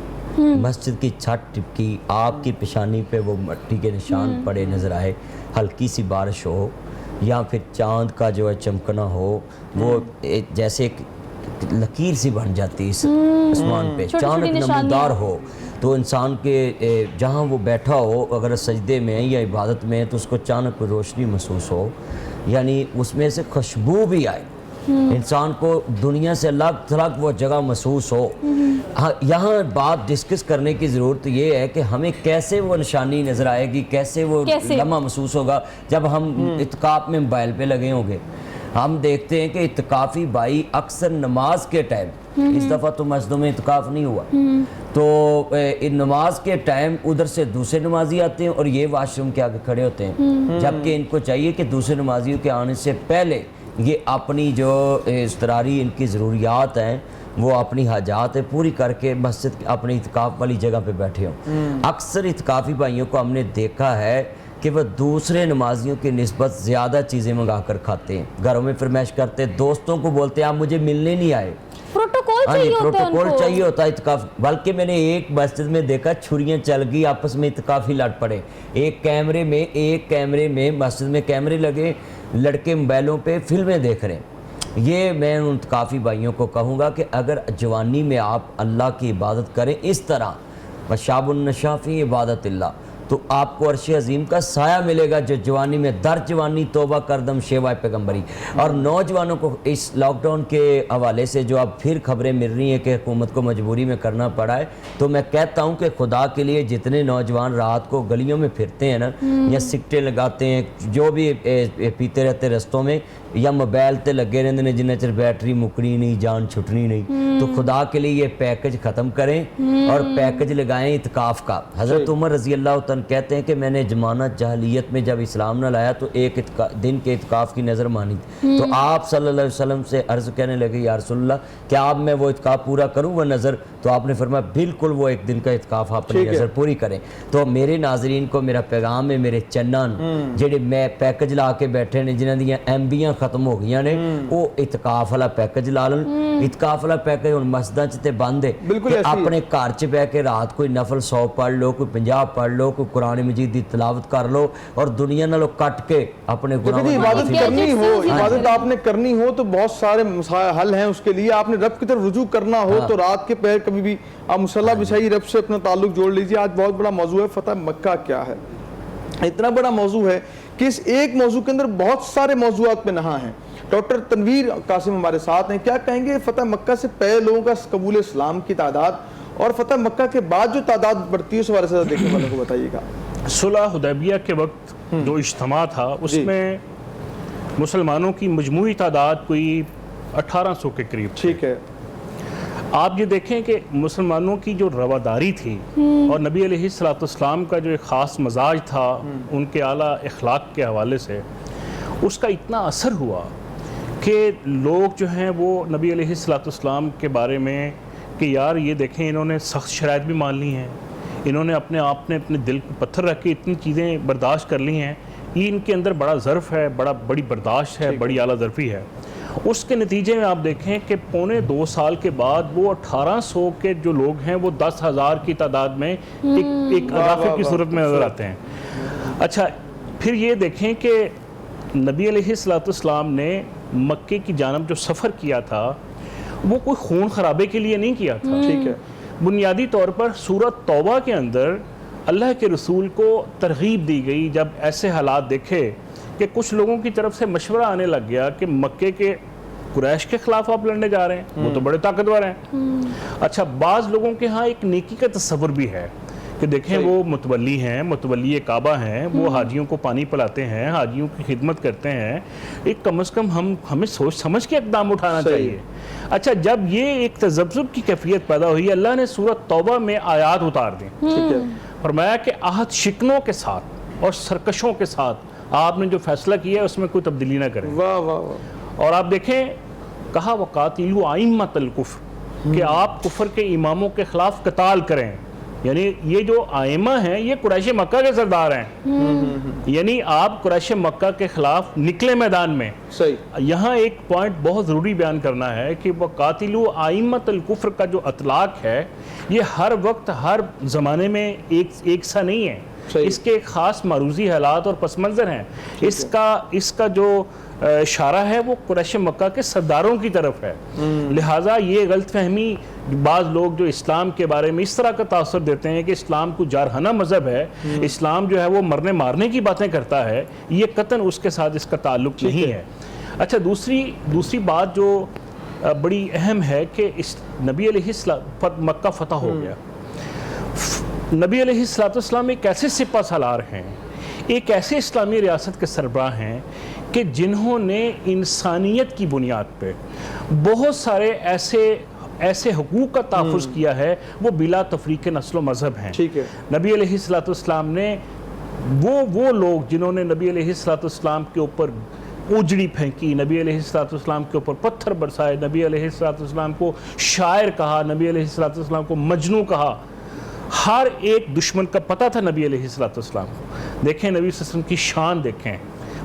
مسجد کی چھت ٹپکی، آپ کی پیشانی پہ وہ مٹی کے نشان پڑے نظر آئے، ہلکی سی بارش ہو یا پھر چاند کا جو ہے چمکنا ہو، وہ جیسے ایک لکیر سی بن جاتی ہے اس آسمان پہ، چانک نمودار ہو، تو انسان کے جہاں وہ بیٹھا ہو اگر سجدے میں یا عبادت میں تو اس کو چانک روشنی محسوس ہو، یعنی اس میں سے خوشبو بھی آئے، انسان کو دنیا سے الگ تھلگ وہ جگہ محسوس ہو۔ یہاں بات ڈسکس کرنے کی ضرورت یہ ہے کہ ہمیں کیسے وہ نشانی نظر آئے گی، کیسے وہ لمحہ محسوس ہوگا جب ہم اعتکاف میں موبائل پہ لگے ہوں گے۔ ہم دیکھتے ہیں کہ اعتکافی بھائی اکثر نماز کے ٹائم، اس دفعہ تو مسجدوں میں اعتکاف نہیں ہوا، تو نماز کے ٹائم ادھر سے دوسرے نمازی آتے ہیں اور یہ واش روم کے آگے کھڑے ہوتے ہیں، جبکہ ان کو چاہیے کہ دوسرے نمازیوں کے آنے سے پہلے یہ اپنی جو اضطراری ان کی ضروریات ہیں، وہ اپنی حاجات پوری کر کے مسجد اپنی اعتکاف والی جگہ پہ بیٹھے ہوں۔ اکثر اعتکافی بھائیوں کو ہم نے دیکھا ہے کہ وہ دوسرے نمازیوں کی نسبت زیادہ چیزیں منگا کر کھاتے ہیں، گھروں میں فرمائش کرتے ہیں، دوستوں کو بولتے ہیں آپ مجھے ملنے نہیں آئے، پروٹوکول چاہیے ہوتا ہے اعتکاف۔ بلکہ میں نے ایک مسجد میں دیکھا چھریاں چل گئی، آپس میں اعتکافی لڑ پڑے، ایک کیمرے میں مسجد میں کیمرے لگے، لڑکے موبائلوں پہ فلمیں دیکھ رہے ہیں۔ یہ میں ان اعتکافی بھائیوں کو کہوں گا کہ اگر جوانی میں آپ اللہ کی عبادت کریں اس طرح، وشاب النشا فی عبادت اللہ، تو آپ کو عرش عظیم کا سایہ ملے گا، جو جوانی میں در جوانی توبہ کردم شیوائے پیغمبری۔ اور نوجوانوں کو اس لاک ڈاؤن کے حوالے سے جو اب پھر خبریں مل رہی ہیں کہ حکومت کو مجبوری میں کرنا پڑا ہے، تو میں کہتا ہوں کہ خدا کے لیے جتنے نوجوان رات کو گلیوں میں پھرتے ہیں نا، یا سگٹے لگاتے ہیں، جو بھی پیتے رہتے رستوں میں، یا موبائل تے لگے رہتے ہیں جنہیں چر بیٹری مکنی نہیں، جان چھٹنی نہیں، تو خدا کے لیے یہ پیکج ختم کریں اور پیکج لگائیں اعتکاف کا۔ حضرت عمر رضی اللہ عنہ کہتے ہیں کہ میں نے زمانہ جاہلیت میں جب اسلام نہ لایا تو ایک دن کے اعتکاف کی نظر مانی تھی، تو آپ صلی اللہ علیہ وسلم سے عرض کہنے لگے یا رسول اللہ کیا آپ میں وہ اعتکاف پورا کروں وہ نظر؟ تو آپ نے فرمایا بالکل وہ ایک دن کا اعتکاف اپنی نظر پوری کریں۔ تو میرے ناظرین کو میرا پیغام ہے، میرے چنان جڑے میں پیکج لا کے بیٹھے نے، جنہاں دیاں MBیاں ختم ہو گئی نے، وہ اعتکاف والا پیکج لا لن۔ اعتکاف والا پیکج ہن مسجداں چ تے بند ہے کہ اپنے گھر چ بیٹھ کے رات کوئی نفل 100 پڑھ لو، کوئی 50 پڑھ لو، کوئی قرآن مجید دی تلاوت کر لو، اور دنیا نالوں کٹ کے اپنے گناہوں عبادت کرنی ہو، عبادت آپ نے کرنی ہو تو بہت سارے حل ہیں اس کے لیے۔ آپ نے رب کی طرف رجوع کرنا ہو تو رات کے پہر کبھی بھی آپ مصلی بچھائیے، رب سے اپنا تعلق جوڑ لیجیے۔ آج بہت بڑا موضوع ہے فتح مکہ کیا ہے، اتنا بڑا موضوع ہے کہ اس ایک موضوع کے اندر بہت سارے موضوعات پہ نہا ہیں۔ ڈاکٹر تنویر قاسم ہمارے ساتھ ہیں، کیا کہیں گے فتح مکہ سے پہلے لوگوں کا قبول اسلام کی تعداد اور فتح مکہ کے بعد جو تعداد بڑھتی ہے اس حوالے سے دیکھنے والوں کو بتائیے گا۔ صلح حدیبیہ کے وقت جو اجتماع تھا اس میں مسلمانوں کی مجموعی تعداد کوئی 1800 کے قریب تھی۔ ٹھیک ہے، آپ یہ دیکھیں کہ مسلمانوں کی جو رواداری تھی اور نبی علیہ السلام کا جو ایک خاص مزاج تھا ان کے اعلیٰ اخلاق کے حوالے سے، اس کا اتنا اثر ہوا کہ لوگ جو ہیں وہ نبی علیہ السلام کے بارے میں کہ یار یہ دیکھیں انہوں نے سخت شرائط بھی مان لی ہیں، انہوں نے اپنے آپ نے اپنے دل کو پتھر رکھ کے اتنی چیزیں برداشت کر لی ہیں، یہ ان کے اندر بڑا ظرف ہے، بڑی برداشت ہے، بڑی اعلیٰ ظرفی ہے۔ اس کے نتیجے میں آپ دیکھیں کہ 2.25 سال کے بعد وہ 1800 کے جو لوگ ہیں وہ 10,000 کی تعداد میں ایک اضافے کی صورت میں نظر آتے ہیں۔ اچھا پھر یہ دیکھیں کہ نبی علیہ السلام نے مکے کی جانب جو سفر کیا تھا وہ کوئی خون خرابے کے لیے نہیں کیا تھا، ٹھیک ہے، بنیادی طور پر سورۃ توبہ کے اندر اللہ کے رسول کو ترغیب دی گئی جب ایسے حالات دیکھے کہ کچھ لوگوں کی طرف سے مشورہ آنے لگ گیا کہ مکے کے قریش کے خلاف آپ لڑنے جا رہے ہیں، وہ تو بڑے طاقتور ہیں۔ اچھا بعض لوگوں کے ہاں ایک نیکی کا تصور بھی ہے کہ دیکھیں وہ متولی ہیں، متولی کعبہ ہیں، وہ حاجیوں کو پانی پلاتے ہیں، حاجیوں کی خدمت کرتے ہیں، ایک کم از کم ہمیں سوچ سمجھ کے اقدام اٹھانا چاہیے۔ اچھا جب یہ ایک تذبذب کی کیفیت پیدا ہوئی، اللہ نے سورۃ توبہ میں آیات اتار دیں، فرمایا کہ عہد شکنوں کے ساتھ اور سرکشوں کے ساتھ آپ نے جو فیصلہ کیا ہے اس میں کوئی تبدیلی نہ کریں۔ واہ واہ واہ۔ اور آپ دیکھیں کہا وَقَاتِلُوا أَئِمَّةَ الْكُفْرِ کہ آپ کفر کے اماموں کے خلاف قتال کریں، یعنی یہ جو آئمہ ہیں یہ قریش مکہ کے سردار ہیں، یعنی آپ قریش مکہ کے خلاف نکلے میدان میں۔ صحیح۔ یہاں ایک پوائنٹ بہت ضروری بیان کرنا ہے کہ وَقَاتِلُوا أَئِمَّةَ الْكُفْرِ کا جو اطلاق ہے یہ ہر وقت ہر زمانے میں ایک سا نہیں ہے، اس کے ایک خاص معروضی حالات اور پس منظر ہیں۔ اس کا جو اشارہ ہے وہ قریش مکہ کے سرداروں کی طرف ہے، لہٰذا یہ غلط فہمی بعض لوگ جو اسلام کے بارے میں اس طرح کا تاثر دیتے ہیں کہ اسلام کو جارحانہ مذہب ہے، اسلام جو ہے وہ مرنے مارنے کی باتیں کرتا ہے، یہ قطعاً اس کے ساتھ اس کا تعلق نہیں ہے۔ اچھا دوسری بات جو بڑی اہم ہے کہ نبی علیہ السلام مکہ فتح ہو گیا، نبی علیہ السلام ایک ایسے سپہ سالار ہیں، ایک ایسے اسلامی ریاست کے سربراہ ہیں کہ جنہوں نے انسانیت کی بنیاد پہ بہت سارے ایسے حقوق کا تحفظ کیا ہے، وہ بلا تفریق نسل و مذہب ہیں۔ نبی علیہ السلام نے وہ لوگ جنہوں نے نبی علیہ السلام کے اوپر اوجڑی پھینکی، نبی علیہ السلام کے اوپر پتھر برسائے، نبی علیہ السلام کو شاعر کہا، نبی علیہ السلام کو مجنوں کہا، ہر ایک دشمن کا پتہ تھا نبی علیہ السلام کو۔ دیکھیں نبی صلی اللہ علیہ وسلم کی شان دیکھیں،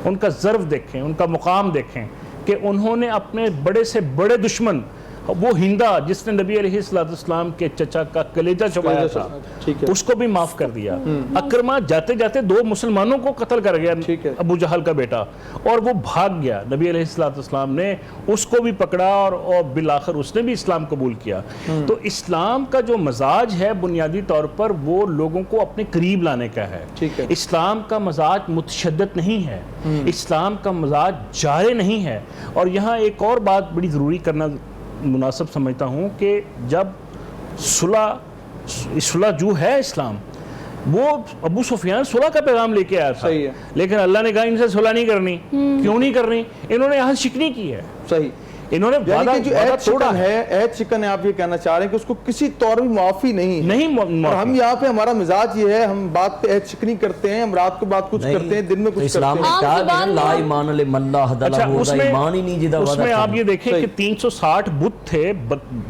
ان کا ظرف دیکھیں، ان کا مقام دیکھیں کہ انہوں نے اپنے بڑے سے بڑے دشمن، وہ ہندہ جس نے نبی علیہ السلام کے چچا کا کلیجہ چبایا تھا اس کو بھی معاف کر دیا۔ اکرمہ جاتے جاتے 2 مسلمانوں کو قتل کر گیا، ابو جہل کا بیٹا، اور وہ بھاگ گیا، نبی علیہ السلام نے اس کو بھی پکڑا اور بالآخر اس نے بھی اسلام قبول کیا۔ تو اسلام کا جو مزاج ہے بنیادی طور پر وہ لوگوں کو اپنے قریب لانے کا ہے۔ اسلام کا مزاج متشدد نہیں ہے، اسلام کا مزاج جارح نہیں ہے۔ اور یہاں ایک اور بات بڑی ضروری کرنا مناسب سمجھتا ہوں کہ جب صلح جو ہے اسلام، وہ ابو سفیان صلح کا پیغام لے کے آیا تھا، لیکن اللہ نے کہا ان سے صلح نہیں کرنی۔ کیوں نہیں کرنی؟ انہوں نے عہد شکنی کی ہے، صحیح، انہوں نے جو عہد شکن ہے، عہد شکن ہے، آپ یہ کہنا چاہ رہے ہیں کہ اس کو کسی طور بھی معافی نہیں۔ اور ہم یہاں پہ ہمارا مزاج یہ ہے، ہم بات پہ عہد شکنی کرتے ہیں، ہم رات کو بات کچھ کرتے ہیں، دن میں کچھ کرتے ہیں۔ لا ایمان لمن لا حد لہ، ایمان ہی نہیں جدا وعدہ۔ اس میں آپ یہ دیکھیں کہ 360 بت تھے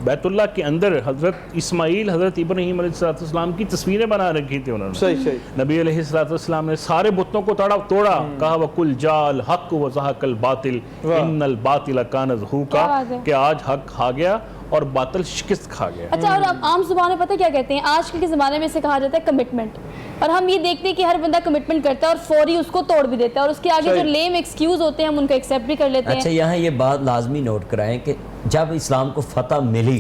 بیت اللہ کے اندر، حضرت اسماعیل، حضرت ابراہیم علیہ السلام کی تصویریں بنا رکھی تھی انہوں نے۔ نبی علیہ السلام نے سارے بتوں کو توڑا، کہا وَقُلْ جَاءَ الْحَقُّ وَزَهَقَ الْبَاطِلُ إِنَّ الْبَاطِلَ كَانَ زَهُوقًا، کہ آج حق کھا گیا اور باطل شکست کھا گیا۔ اچھا، اور عام زبان میں پتہ کیا کہتے ہیں؟ آج کل کے زمانے میں سے کہا جاتا ہے کمٹمنٹ، اور ہم یہ دیکھتے ہیں کہ ہر بندہ کمٹمنٹ کرتا ہے اور فوری اس کو توڑ بھی دیتا ہے، اور اس کے آگے جو لیم ایکسکیوز ہوتے ہیں ہم ان کو ایکسیپٹ بھی کر لیتے ہیں۔ اچھا یہاں یہ بات لازمی نوٹ کرائیں کہ جب اسلام کو فتح ملی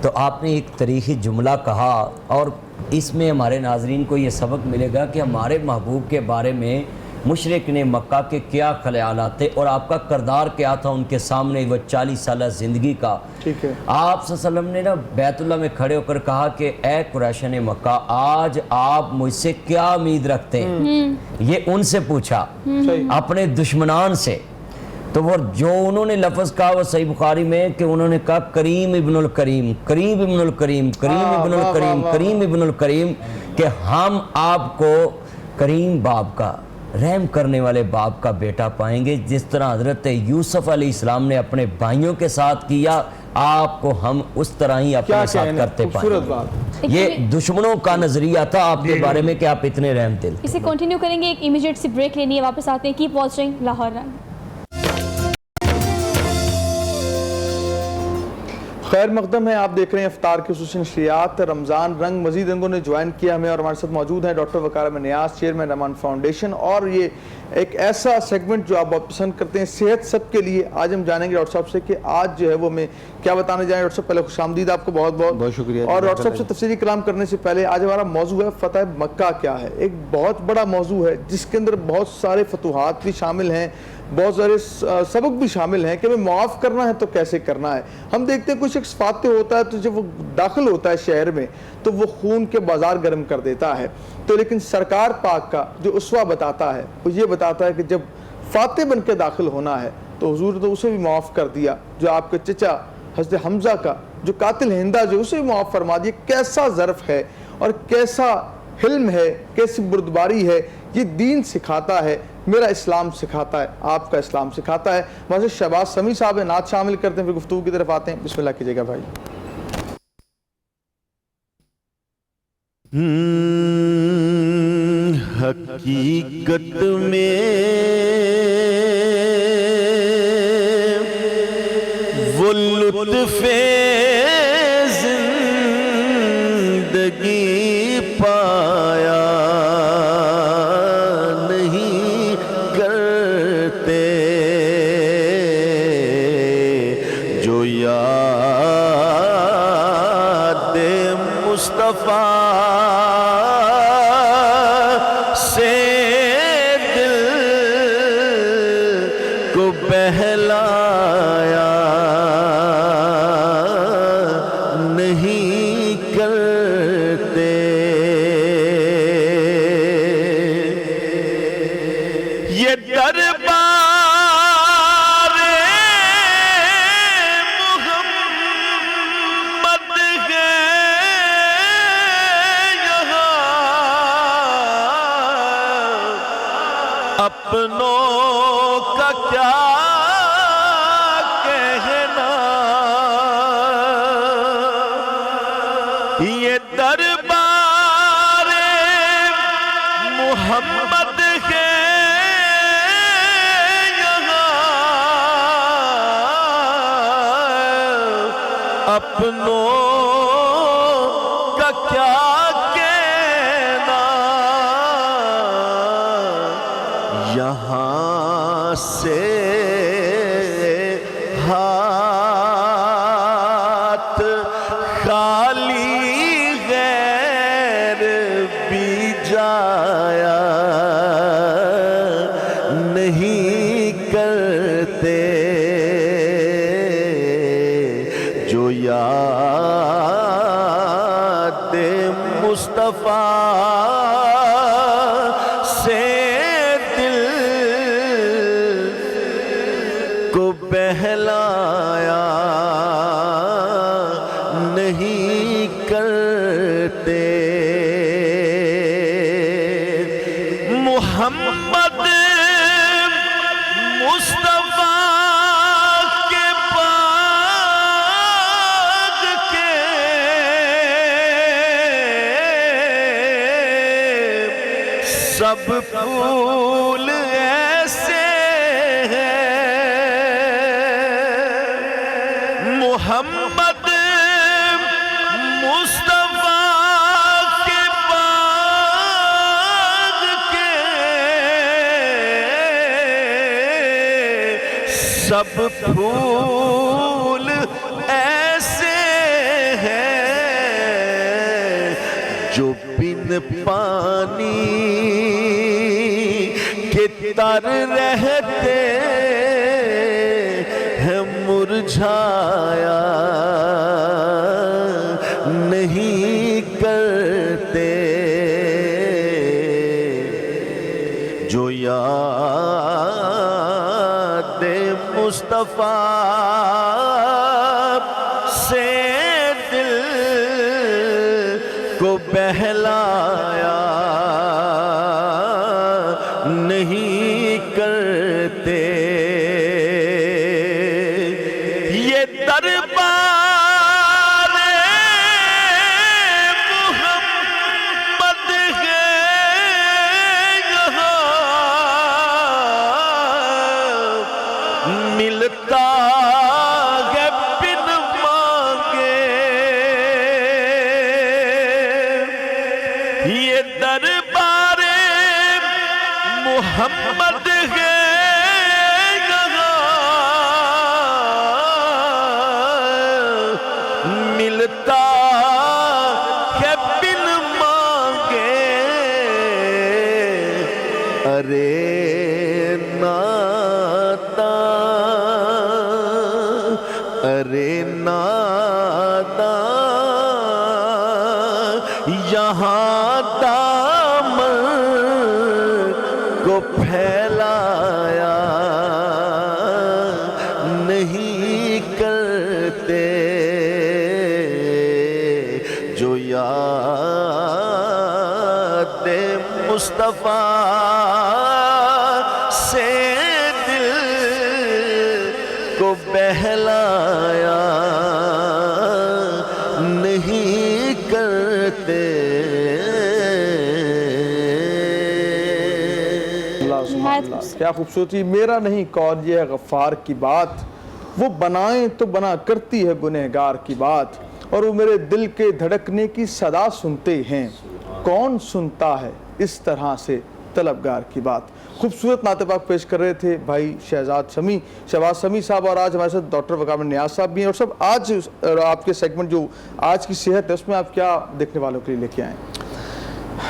تو آپ نے ایک تاریخی جملہ کہا، اور اس میں ہمارے ناظرین کو یہ سبق ملے گا کہ ہمارے محبوب کے بارے میں مشرک نے مکہ کے کیا خیالات تھے اور آپ کا کردار کیا تھا ان کے سامنے وہ 40 سالہ زندگی کا۔ آپ صلی اللہ علیہ وسلم نے نا بیت اللہ میں کھڑے ہو کر کہا کہ اے قریشان مکہ، آج آپ مجھ سے کیا امید رکھتے ہیں؟ یہ ان سے پوچھا، اپنے دشمنان سے۔ تو وہ جو انہوں نے لفظ کہا وہ صحیح بخاری میں کہ انہوں نے کہا کریم ابن الکریم، کریم ابن الکریم، کریم ابن الکریم، کریم ابن الکریم، کہ ہم آپ کو کریم باپ کا، رحم کرنے والے باپ کا بیٹا پائیں گے، جس طرح حضرت یوسف علیہ السلام نے اپنے بھائیوں کے ساتھ کیا، آپ کو ہم اس طرح ہی اپنے ساتھ کرتے پائیں گے۔ یہ دشمنوں کا نظریہ تھا آپ کے بارے میں کہ آپ اتنے رحم دل۔ اسے کنٹینیو کریں گے، ایک امیجیٹ سی بریک لینی ہے، واپس آتے ہیں۔ کیپ واچنگ لاہور رنگ۔ خیر مقدم ہے، آپ دیکھ رہے ہیں افطار کی خصوصی نشریات رمضان رنگ۔ مزید رنگوں نے جوائن کیا ہمیں، اور ہمارے ساتھ موجود ہیں ڈاکٹر وقار احمد نیاز، چیئرمین رحمان فاؤنڈیشن، اور یہ ایک ایسا سیگمنٹ جو آپ بہت پسند کرتے ہیں، صحت سب کے لیے۔ آج ہم جانیں گے ڈاکٹر صاحب سے کہ آج جو ہے وہ ہمیں کیا بتانے جائیں۔ ڈاکٹر صاحب پہلے خوش آمدید آپ کو، بہت بہت شکریہ۔ اور ڈاکٹر صاحب سے تفصیلی کلام کرنے سے پہلے آج ہمارا موضوع ہے فتح مکہ کیا ہے۔ ایک بہت بڑا موضوع ہے جس کے اندر بہت سارے فتوحات بھی شامل ہیں، بہت سارے سبق بھی شامل ہیں کہ ہمیں معاف کرنا ہے تو کیسے کرنا ہے. ہم دیکھتے ہیں کوئی شخص فاتح ہوتا ہے تو جب وہ داخل ہوتا ہے شہر میں تو وہ خون کے بازار گرم کر دیتا ہے. تو لیکن سرکار پاک کا جو اسوہ بتاتا ہے وہ یہ بتاتا ہے کہ جب فاتح بن کے داخل ہونا ہے تو حضور تو اسے بھی معاف کر دیا. جو آپ کے چچا حضرت حمزہ کا جو قاتل ہندا جو اسے بھی معاف فرما دیا. کیسا ظرف ہے اور کیسا حلم ہے, کیسی بردباری ہے. یہ دین سکھاتا ہے, میرا اسلام سکھاتا ہے, آپ کا اسلام سکھاتا ہے. وہاں سے شہباز سمیع صاحب ہیں, نعت شامل کرتے ہیں, پھر گفتگو کی طرف آتے ہیں. بسم اللہ کیجئے گا بھائی. حقیقت میں وہ لطف زندگی پایا نہیں کرتے جو یاد مصطفیٰ سے دل کو بہلایا نہیں کرتے. یہ دربار محمد ہے یہاں اپنوں کا کیا کہنا. یہ دربار محمد ہے یہاں اپنوں کا کیا کہنا. یہاں سے ہاتھ خالی غیر بھی جایا نہیں کرتے جو یاد مصطفیٰ سے دل کو بہلایا نہیں کرتے. محمد مصطفیٰ کے باغ کے سب پھول ایسے ہیں. محمد مصطفیٰ کے باغ کے سب پھول ایسے ہیں جو بن پانی کے تر رہتے ہیں مرجھایا نہیں کرتے جو یاد مصطفیٰ سے دل کو بہلایا نہیں کرتے. یہ دربار محمد ہے یہاں ملتا ہے بن مانگے. یہ دربار محمد ہے یہاں ملتا ہے بن مانگے. ارے نا ارے ناداں یہاں دامن کو پھیلایا نہیں کرتے جو یاد مصطفیٰ سے دل کو بہلایا نہیں کرتے. کیا خوبصورتی. میرا نہیں کون یہ ہے غفار کی بات، وہ بنائیں تو بنا کرتی ہے گنہگار کی بات، اور وہ میرے دل کے دھڑکنے کی صدا سنتے ہیں، کون سنتا ہے اس طرح سے طلبگار کی بات. خوبصورت نعت پاک پیش کر رہے تھے بھائی شہباز سمیع صاحب، اور آج ہمارے ساتھ ڈاکٹر وقار نیاز صاحب بھی ہیں. اور سب آج آپ کے سیگمنٹ جو آج کی صحت ہے اس میں آپ کیا دیکھنے والوں کے لیے لے کے آئے ہیں؟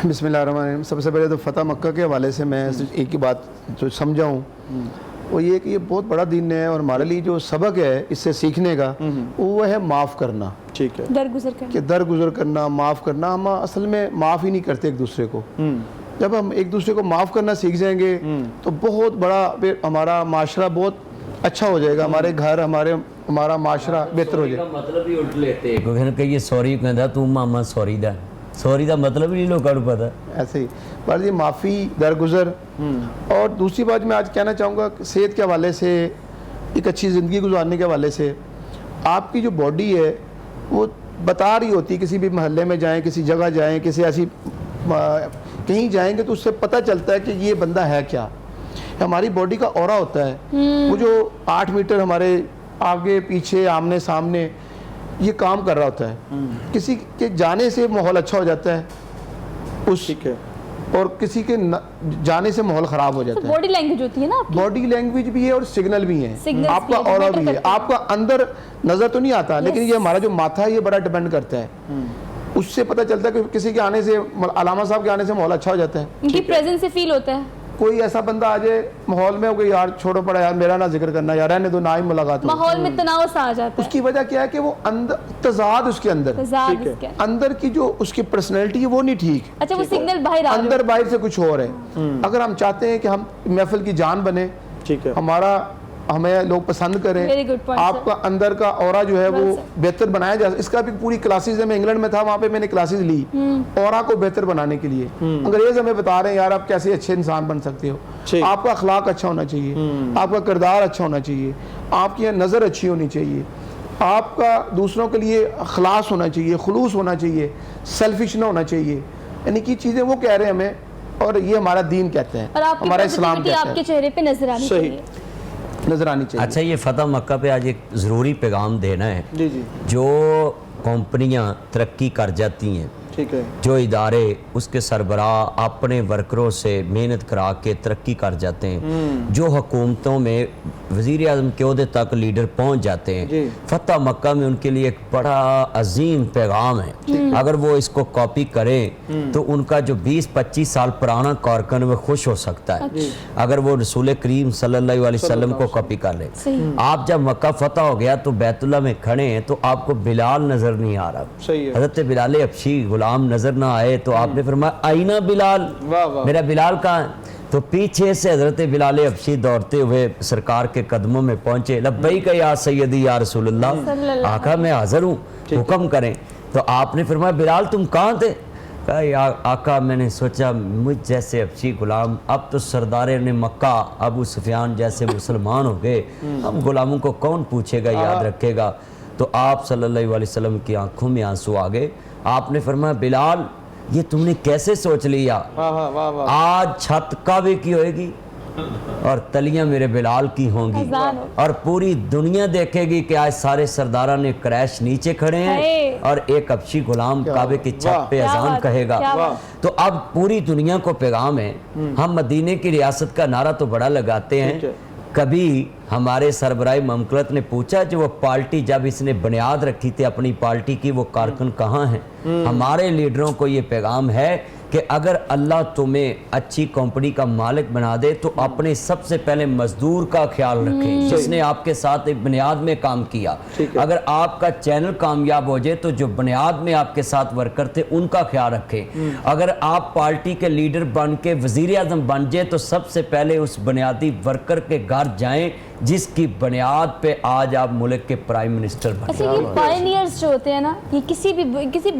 بسم اللہ الرحمن الرحیم. سب سے پہلے تو فتح مکہ کے حوالے سے میں ایک ہی بات جو سمجھا ہوں وہ یہ کہ یہ بہت بڑا دین ہے، اور ہمارے لیے جو سبق ہے اس سے سیکھنے کا وہ ہے معاف کرنا. ٹھیک ہے. درگزر کرنا، معاف کرنا. ہم اصل میں معاف ہی نہیں کرتے ایک دوسرے کو. جب ہم ایک دوسرے کو معاف کرنا سیکھ جائیں گے تو بہت بڑا ہمارا معاشرہ بہت اچھا ہو جائے گا. ہمارے گھر ہمارا معاشرہ بہتر ہو جائے گا. مطلب ہی الٹ لیتے کہ یہ سوری کہندا تو ماما سوری دا مطلب نہیں لوگوں کو پتہ. ایسے ہی پر یہ معافی، درگزر. اور دوسری بات میں آج کہنا چاہوں گا کہ صحت کے حوالے سے، ایک اچھی زندگی گزارنے کے حوالے سے، آپ کی جو باڈی ہے وہ بتا رہی ہوتی ہے. کسی بھی محلے میں جائیں، کسی جگہ جائیں، کسی ایسی کہیں جائیں گے تو اس سے پتہ چلتا ہے کہ یہ بندہ ہے کیا. ہماری باڈی کا اورا ہوتا ہے، وہ جو 8 میٹر ہمارے آگے پیچھے آمنے سامنے یہ کام کر رہا ہوتا ہے. کسی کے جانے سے ماحول اچھا ہو جاتا ہے اور کسی کے جانے سے ماحول خراب ہو جاتا ہے. باڈی لینگویج ہوتی ہے نا، باڈی لینگویج بھی ہے اور سگنل بھی ہے. آپ کا اورا بھی ہے. آپ کا اندر نظر تو نہیں آتا لیکن یہ ہمارا جو ماتھا ہے یہ بڑا ڈیپینڈ کرتا ہے. اس سے پتہ چلتا ہے کہ کسی کے آنے سے، علامہ صاحب کے آنے سے ماحول اچھا ہو جاتا ہے. ان کی پریزنس سے فیل ہوتا ہے. کوئی ایسا بندہ آ جائے ماحول میں کہ یار چھوڑو پڑا، یار میرا نہ ذکر کرنا، یار رہنے دو، نہ ہی ملاقات ہو. ماحول میں تناؤ سا آ جاتا ہے. اس کی وجہ کیا ہے کہ وہ تضاد اس کے اندر اندر کی جو اس کی پرسنالٹی ہے وہ نہیں ٹھیک. اچھا وہ سگنل باہر آ رہا ہے، اندر باہر سے کچھ اور ہے. اگر ہم چاہتے ہیں کہ ہم محفل کی جان بنے، ہمیں لوگ پسند کریں، آپ کا اندر کا اورا جو ہے وہ بہتر بنایا جائے. اس کا بھی پوری کلاسز ہے. میں انگلینڈ میں تھا، وہاں پہ میں نے کلاسز لی اورا کو بہتر بنانے کے لیے. انگریز ہمیں بتا رہے ہیں یار آپ کیسے اچھے انسان بن سکتے ہو. آپ کا اخلاق اچھا ہونا چاہیے، آپ کا کردار اچھا ہونا چاہیے، آپ کی نظر اچھی ہونی چاہیے، آپ کا دوسروں کے لیے اخلاص ہونا چاہیے، خلوص ہونا چاہیے، سیلفش نہ ہونا چاہیے. یعنی کہ چیزیں وہ کہہ رہے ہیں ہمیں، اور یہ ہمارا دین کہتا ہے، ہمارا اسلام کہتا ہے. آپ کے چہرے پہ نظر آنی چاہیے. اچھا یہ فتح مکہ پہ آج ایک ضروری پیغام دینا ہے. جو کمپنیاں ترقی کر جاتی ہیں، جو ادارے اس کے سربراہ اپنے ورکروں سے محنت کرا کے ترقی کر جاتے ہیں، جو حکومتوں میں وزیر اعظم کے عہدے تک لیڈر پہنچ جاتے ہیں، فتح مکہ میں ان کے لیے ایک بڑا عظیم پیغام ہے. اگر وہ اس کو کاپی کریں تو ان کا جو 20-25 سال پرانا کارکن وہ خوش ہو سکتا ہے اگر وہ رسول کریم صلی اللہ علیہ وسلم کو کاپی کر لے. آپ جب مکہ فتح ہو گیا تو بیت اللہ میں کھڑے ہیں تو آپ کو بلال نظر نہیں آ رہا. حضرت بلال حبشی غلام نظر نہ آئے تو آپ نے فرمایا آئینہ بلال، میرا بلال کہاں ہے؟ تو پیچھے سے حضرت بلال حبشی دوڑتے ہوئے سرکار کے قدموں میں پہنچے. لبیک یا سیدی یا رسول اللہ، آقا میں حاضر ہوں، حکم کریں. تو آپ نے فرمایا بلال تم کہاں تھے؟ کہا یا آقا میں نے سوچا مجھ جیسے حبشی غلام، اب تو سردار نے مکہ ابو سفیان جیسے مسلمان ہو گئے، ہم غلاموں کو کون پوچھے گا، یاد رکھے گا. تو آپ صلی اللہ علیہ وسلم کی آنکھوں میں آنسو آ گئے. آپ نے فرمایا بلال یہ تم نے کیسے سوچ لیا؟ آج چھت کعبے کی ہوئے گی اور تلیاں میرے بلال کی ہوں گی، اور پوری دنیا دیکھے گی کہ آج سارے سرداران قریش نیچے کھڑے ہیں اور ایک حبشی غلام کعبے کی چھت پہ اذان کہے گا. تو اب پوری دنیا کو پیغام ہے. ہم مدینے کی ریاست کا نعرہ تو بڑا لگاتے ہیں. کبھی ہمارے سربراہ مملکت نے پوچھا جو وہ پارٹی جب اس نے بنیاد رکھی تھی اپنی پارٹی کی وہ کارکن کہاں ہیں؟ ہمارے لیڈروں کو یہ پیغام ہے کہ اگر اللہ تمہیں اچھی کمپنی کا مالک بنا دے تو اپنے سب سے پہلے مزدور کا خیال رکھیں جس نے آپ کے ساتھ ایک بنیاد میں کام کیا. اگر آپ کا چینل کامیاب ہو جائے تو جو بنیاد میں آپ کے ساتھ ورکر تھے ان کا خیال رکھیں. اگر آپ پارٹی کے لیڈر بن کے وزیر اعظم بن جائے تو سب سے پہلے اس بنیادی ورکر کے گھر جائیں جس کی بنیاد پہ آج آپ ملک کے پرائم منسٹر بنے. اچھا یہ پائنیئرز جو ہوتے ہیں نا یہ کسی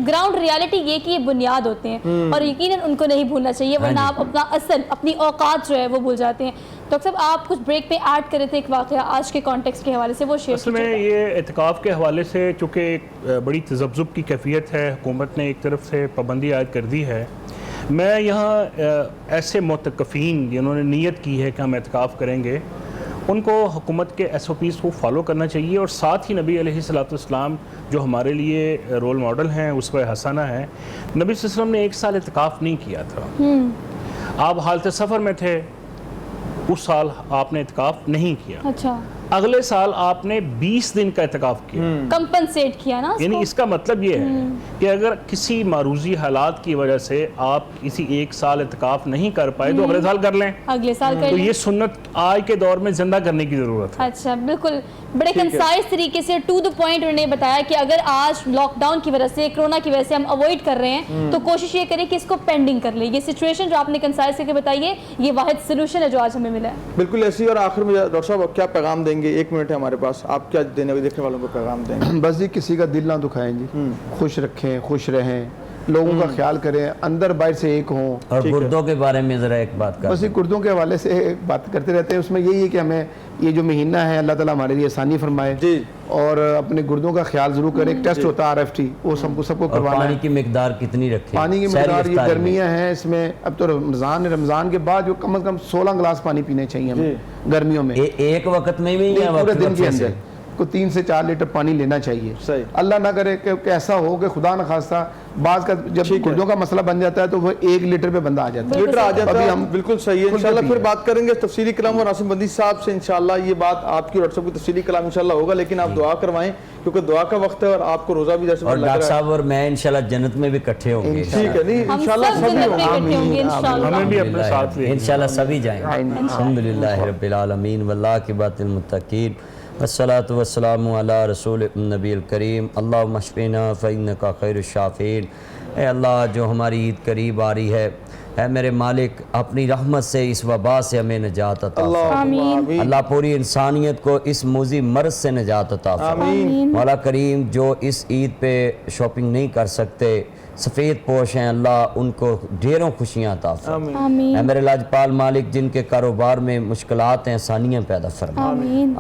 گراؤنڈ ریالٹی یہ کہ یہ بنیاد ہوتے ہیں اور یقیناً ان کو نہیں بھولنا چاہیے ورنہ آپ اپنا اصل اپنی اوقات جو ہے وہ بھول جاتے ہیں. ڈاکٹر صاحب آپ کچھ بریک پہ ایڈ کرے تھے ایک واقعہ آج کے کانٹیکسٹ کے حوالے سے وہ شیئر اصل میں یہ اعتکاف کے حوالے سے چونکہ ایک بڑی تذبذب کی کیفیت ہے, حکومت نے ایک طرف سے پابندی عائد کر دی ہے. میں یہاں ایسے معتکفین جنہوں نے نیت کی ہے کہ ہم اعتکاف کریں گے ان کو حکومت کے ایس او پیز کو فالو کرنا چاہیے اور ساتھ ہی نبی علیہ السلام جو ہمارے لیے رول ماڈل ہیں اسوہ حسنہ ہیں. نبی صلی اللہ علیہ وسلم نے 1 سال اعتکاف نہیں کیا تھا. آپ حالت سفر میں تھے, اس سال آپ نے اعتکاف نہیں کیا. اچھا اگلے سال آپ نے 20 دن کا اعتکاف کیا, کمپنسیٹ کیا نا. یعنی اس کا مطلب یہ ہے کہ اگر کسی معروضی حالات کی وجہ سے آپ کسی 1 سال اعتکاف نہیں کر پائے تو اگلے سال کر لیں. اگلے سال کر تو لیں. یہ سنت آج کے دور میں زندہ کرنے کی ضرورت ہے. اچھا بالکل بڑے کنسائز طریقے سے ٹو دا پوائنٹ انہوں نے بتایا کہ اگر آج لاک ڈاؤن کی وجہ سے کرونا کی وجہ سے ہم اوائڈ کر رہے ہیں تو کوشش یہ کریں کہ اس کو پینڈنگ کر لیں. یہ سچویشن جو آپ نے کنسائز کر کے بتائی ہے یہ واحد سلوشن ہے جو آج ہمیں ملا ہے. بالکل ایسی. اور آخر میں ڈاکٹر صاحب کیا پیغام دیں گے؟ 1 منٹ ہے ہمارے پاس, آپ کیا دیکھنے والوں کو پیغام دیں گے؟ بس جی کسی کا دل نہ دکھائیں جی, خوش رکھیں, خوش رہیں, لوگوں کا خیال کریں, اندر باہر سے ایک ہوں. اور گردوں کے بارے میں ذرا ایک بات کریں. بس یہ گردوں کے حوالے سے بات کرتے رہتے ہیں. اس میں یہی ہے کہ ہمیں یہ جو مہینہ ہے اللہ تعالیٰ ہمارے لیے آسانی فرمائے اور اپنے گردوں کا خیال ضرور کریں. ایک ٹیسٹ ہوتا ہے RFT, وہ سب کو کروانا ہے. پانی کی مقدار کتنی رکھیں؟ پانی کی مقدار, یہ گرمیاں ہیں اس میں, اب تو رمضان کے بعد جو کم از کم 16 گلاس پانی پینے چاہیے ہمیں گرمیوں میں. ایک وقت میں بھی پورے دن کے اندر کو 3 سے 4 لیٹر پانی لینا چاہیے. اللہ نہ کرے کہ ایسا ہو کہ خدا نہ خواستہ بعض کا جب گردوں کا مسئلہ بن جاتا ہے تو وہ 1 لیٹر پہ بندہ آ جاتا ہے. لیٹر آ جاتا ہے. بالکل صحیح ہے. انشاءاللہ پھر بات کریں گے تفصیلی کلام اور عاصم بندی صاحب سے انشاءاللہ. یہ بات آپ کی اور سب کی تفصیلی کلام انشاءاللہ ہوگا, لیکن آپ دعا کروائیں کیونکہ دعا کا وقت ہے اور آپ کو روزہ بھی جیسے اور ڈاکٹر صاحب اور میں انشاءاللہ جنت میں بھی اکٹھے ہوں گے. ٹھیک ہے, نہیں انشاءاللہ سبھی ہوں گے, ہمیں بھی اپنے ساتھ لیں انشاءاللہ سبھی جائیں. الحمدللہ رب العالمین واللہ کی بات المتقین والصلاة والسلام علی رسول النبی الکریم. اللہم اشفینا فإنکا خیر الشافین. اے اللہ جو ہماری عید قریب آ رہی ہے, اے میرے مالک اپنی رحمت سے اس وبا سے ہمیں نجات عطا فرما. اللہ پوری انسانیت کو اس موذی مرض سے نجات عطا فرما. مولا کریم جو اس عید پہ شاپنگ نہیں کر سکتے, سفید پوش ہیں, اللہ ان کو ڈھیروں خوشیاں عطا فرما. اے میرے لاجپال مالک جن کے کاروبار میں مشکلات ہیں آسانیاں پیدا فرما.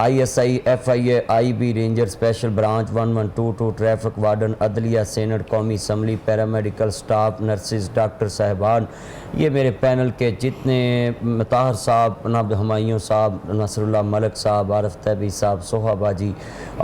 ISI, FIA, IB, ranger special branch 1122, traffic warden, عدلیہ, سینٹ, قومی assembly, paramedical staff, nurses, doctor صاحبان, یہ میرے پینل کے جتنے مطاہر صاحب, ناب ہمایوں صاحب, نصر اللہ ملک صاحب, عارف طیبی صاحب, سوہا باجی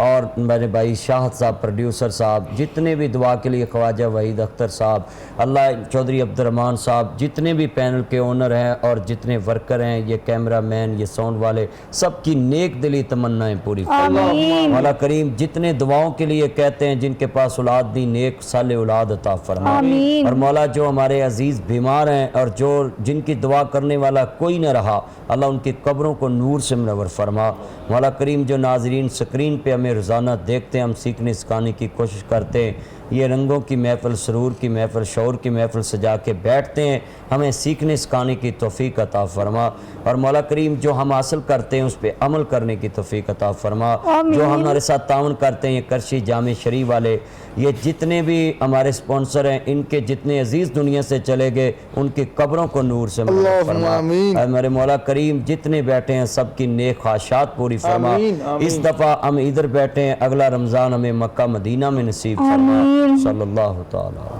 اور میرے بھائی شاہد صاحب پروڈیوسر صاحب, جتنے بھی دعا کے لیے خواجہ وحید اختر صاحب, اللہ چودھری عبد الرحمن صاحب, جتنے بھی پینل کے اونر ہیں اور جتنے ورکر ہیں, یہ کیمرہ مین, یہ ساؤنڈ والے, سب کی نیک دلی تمنائیں پوری فرما. مولا کریم جتنے دعاؤں کے لیے کہتے ہیں جن کے پاس اولاد دی, نیک صالح اولاد عطا فرما. اور مولا جو ہمارے عزیز بیمار ہیں اور جو جن کی دعا کرنے والا کوئی نہ رہا, اللہ ان کی قبروں کو نور سے منور فرما. مولا کریم جو ناظرین سکرین پہ ہمیں روزانہ دیکھتے ہیں, ہم سیکھنے سکھانے کی کوشش کرتے ہیں, یہ رنگوں کی محفل, سرور کی محفل, شعور کی محفل سجا کے بیٹھتے ہیں, ہمیں سیکھنے سکھانے کی توفیق عطا فرما. اور مولا کریم جو ہم حاصل کرتے ہیں اس پہ عمل کرنے کی توفیق عطا فرما. جو ہمارے ساتھ تعاون کرتے ہیں, یہ کرشی جامع شریف والے, یہ جتنے بھی ہمارے سپانسر ہیں, ان کے جتنے عزیز دنیا سے چلے گئے ان کی قبروں کو نور سے منور فرما. اے میرے مولا کریم جتنے بیٹھے ہیں سب کی نیک خواہشات پوری فرما. اس دفعہ ہم ادھر بیٹھے ہیں, اگلا رمضان ہمیں مکہ مدینہ میں نصیب فرما. صلی اللہ تعالی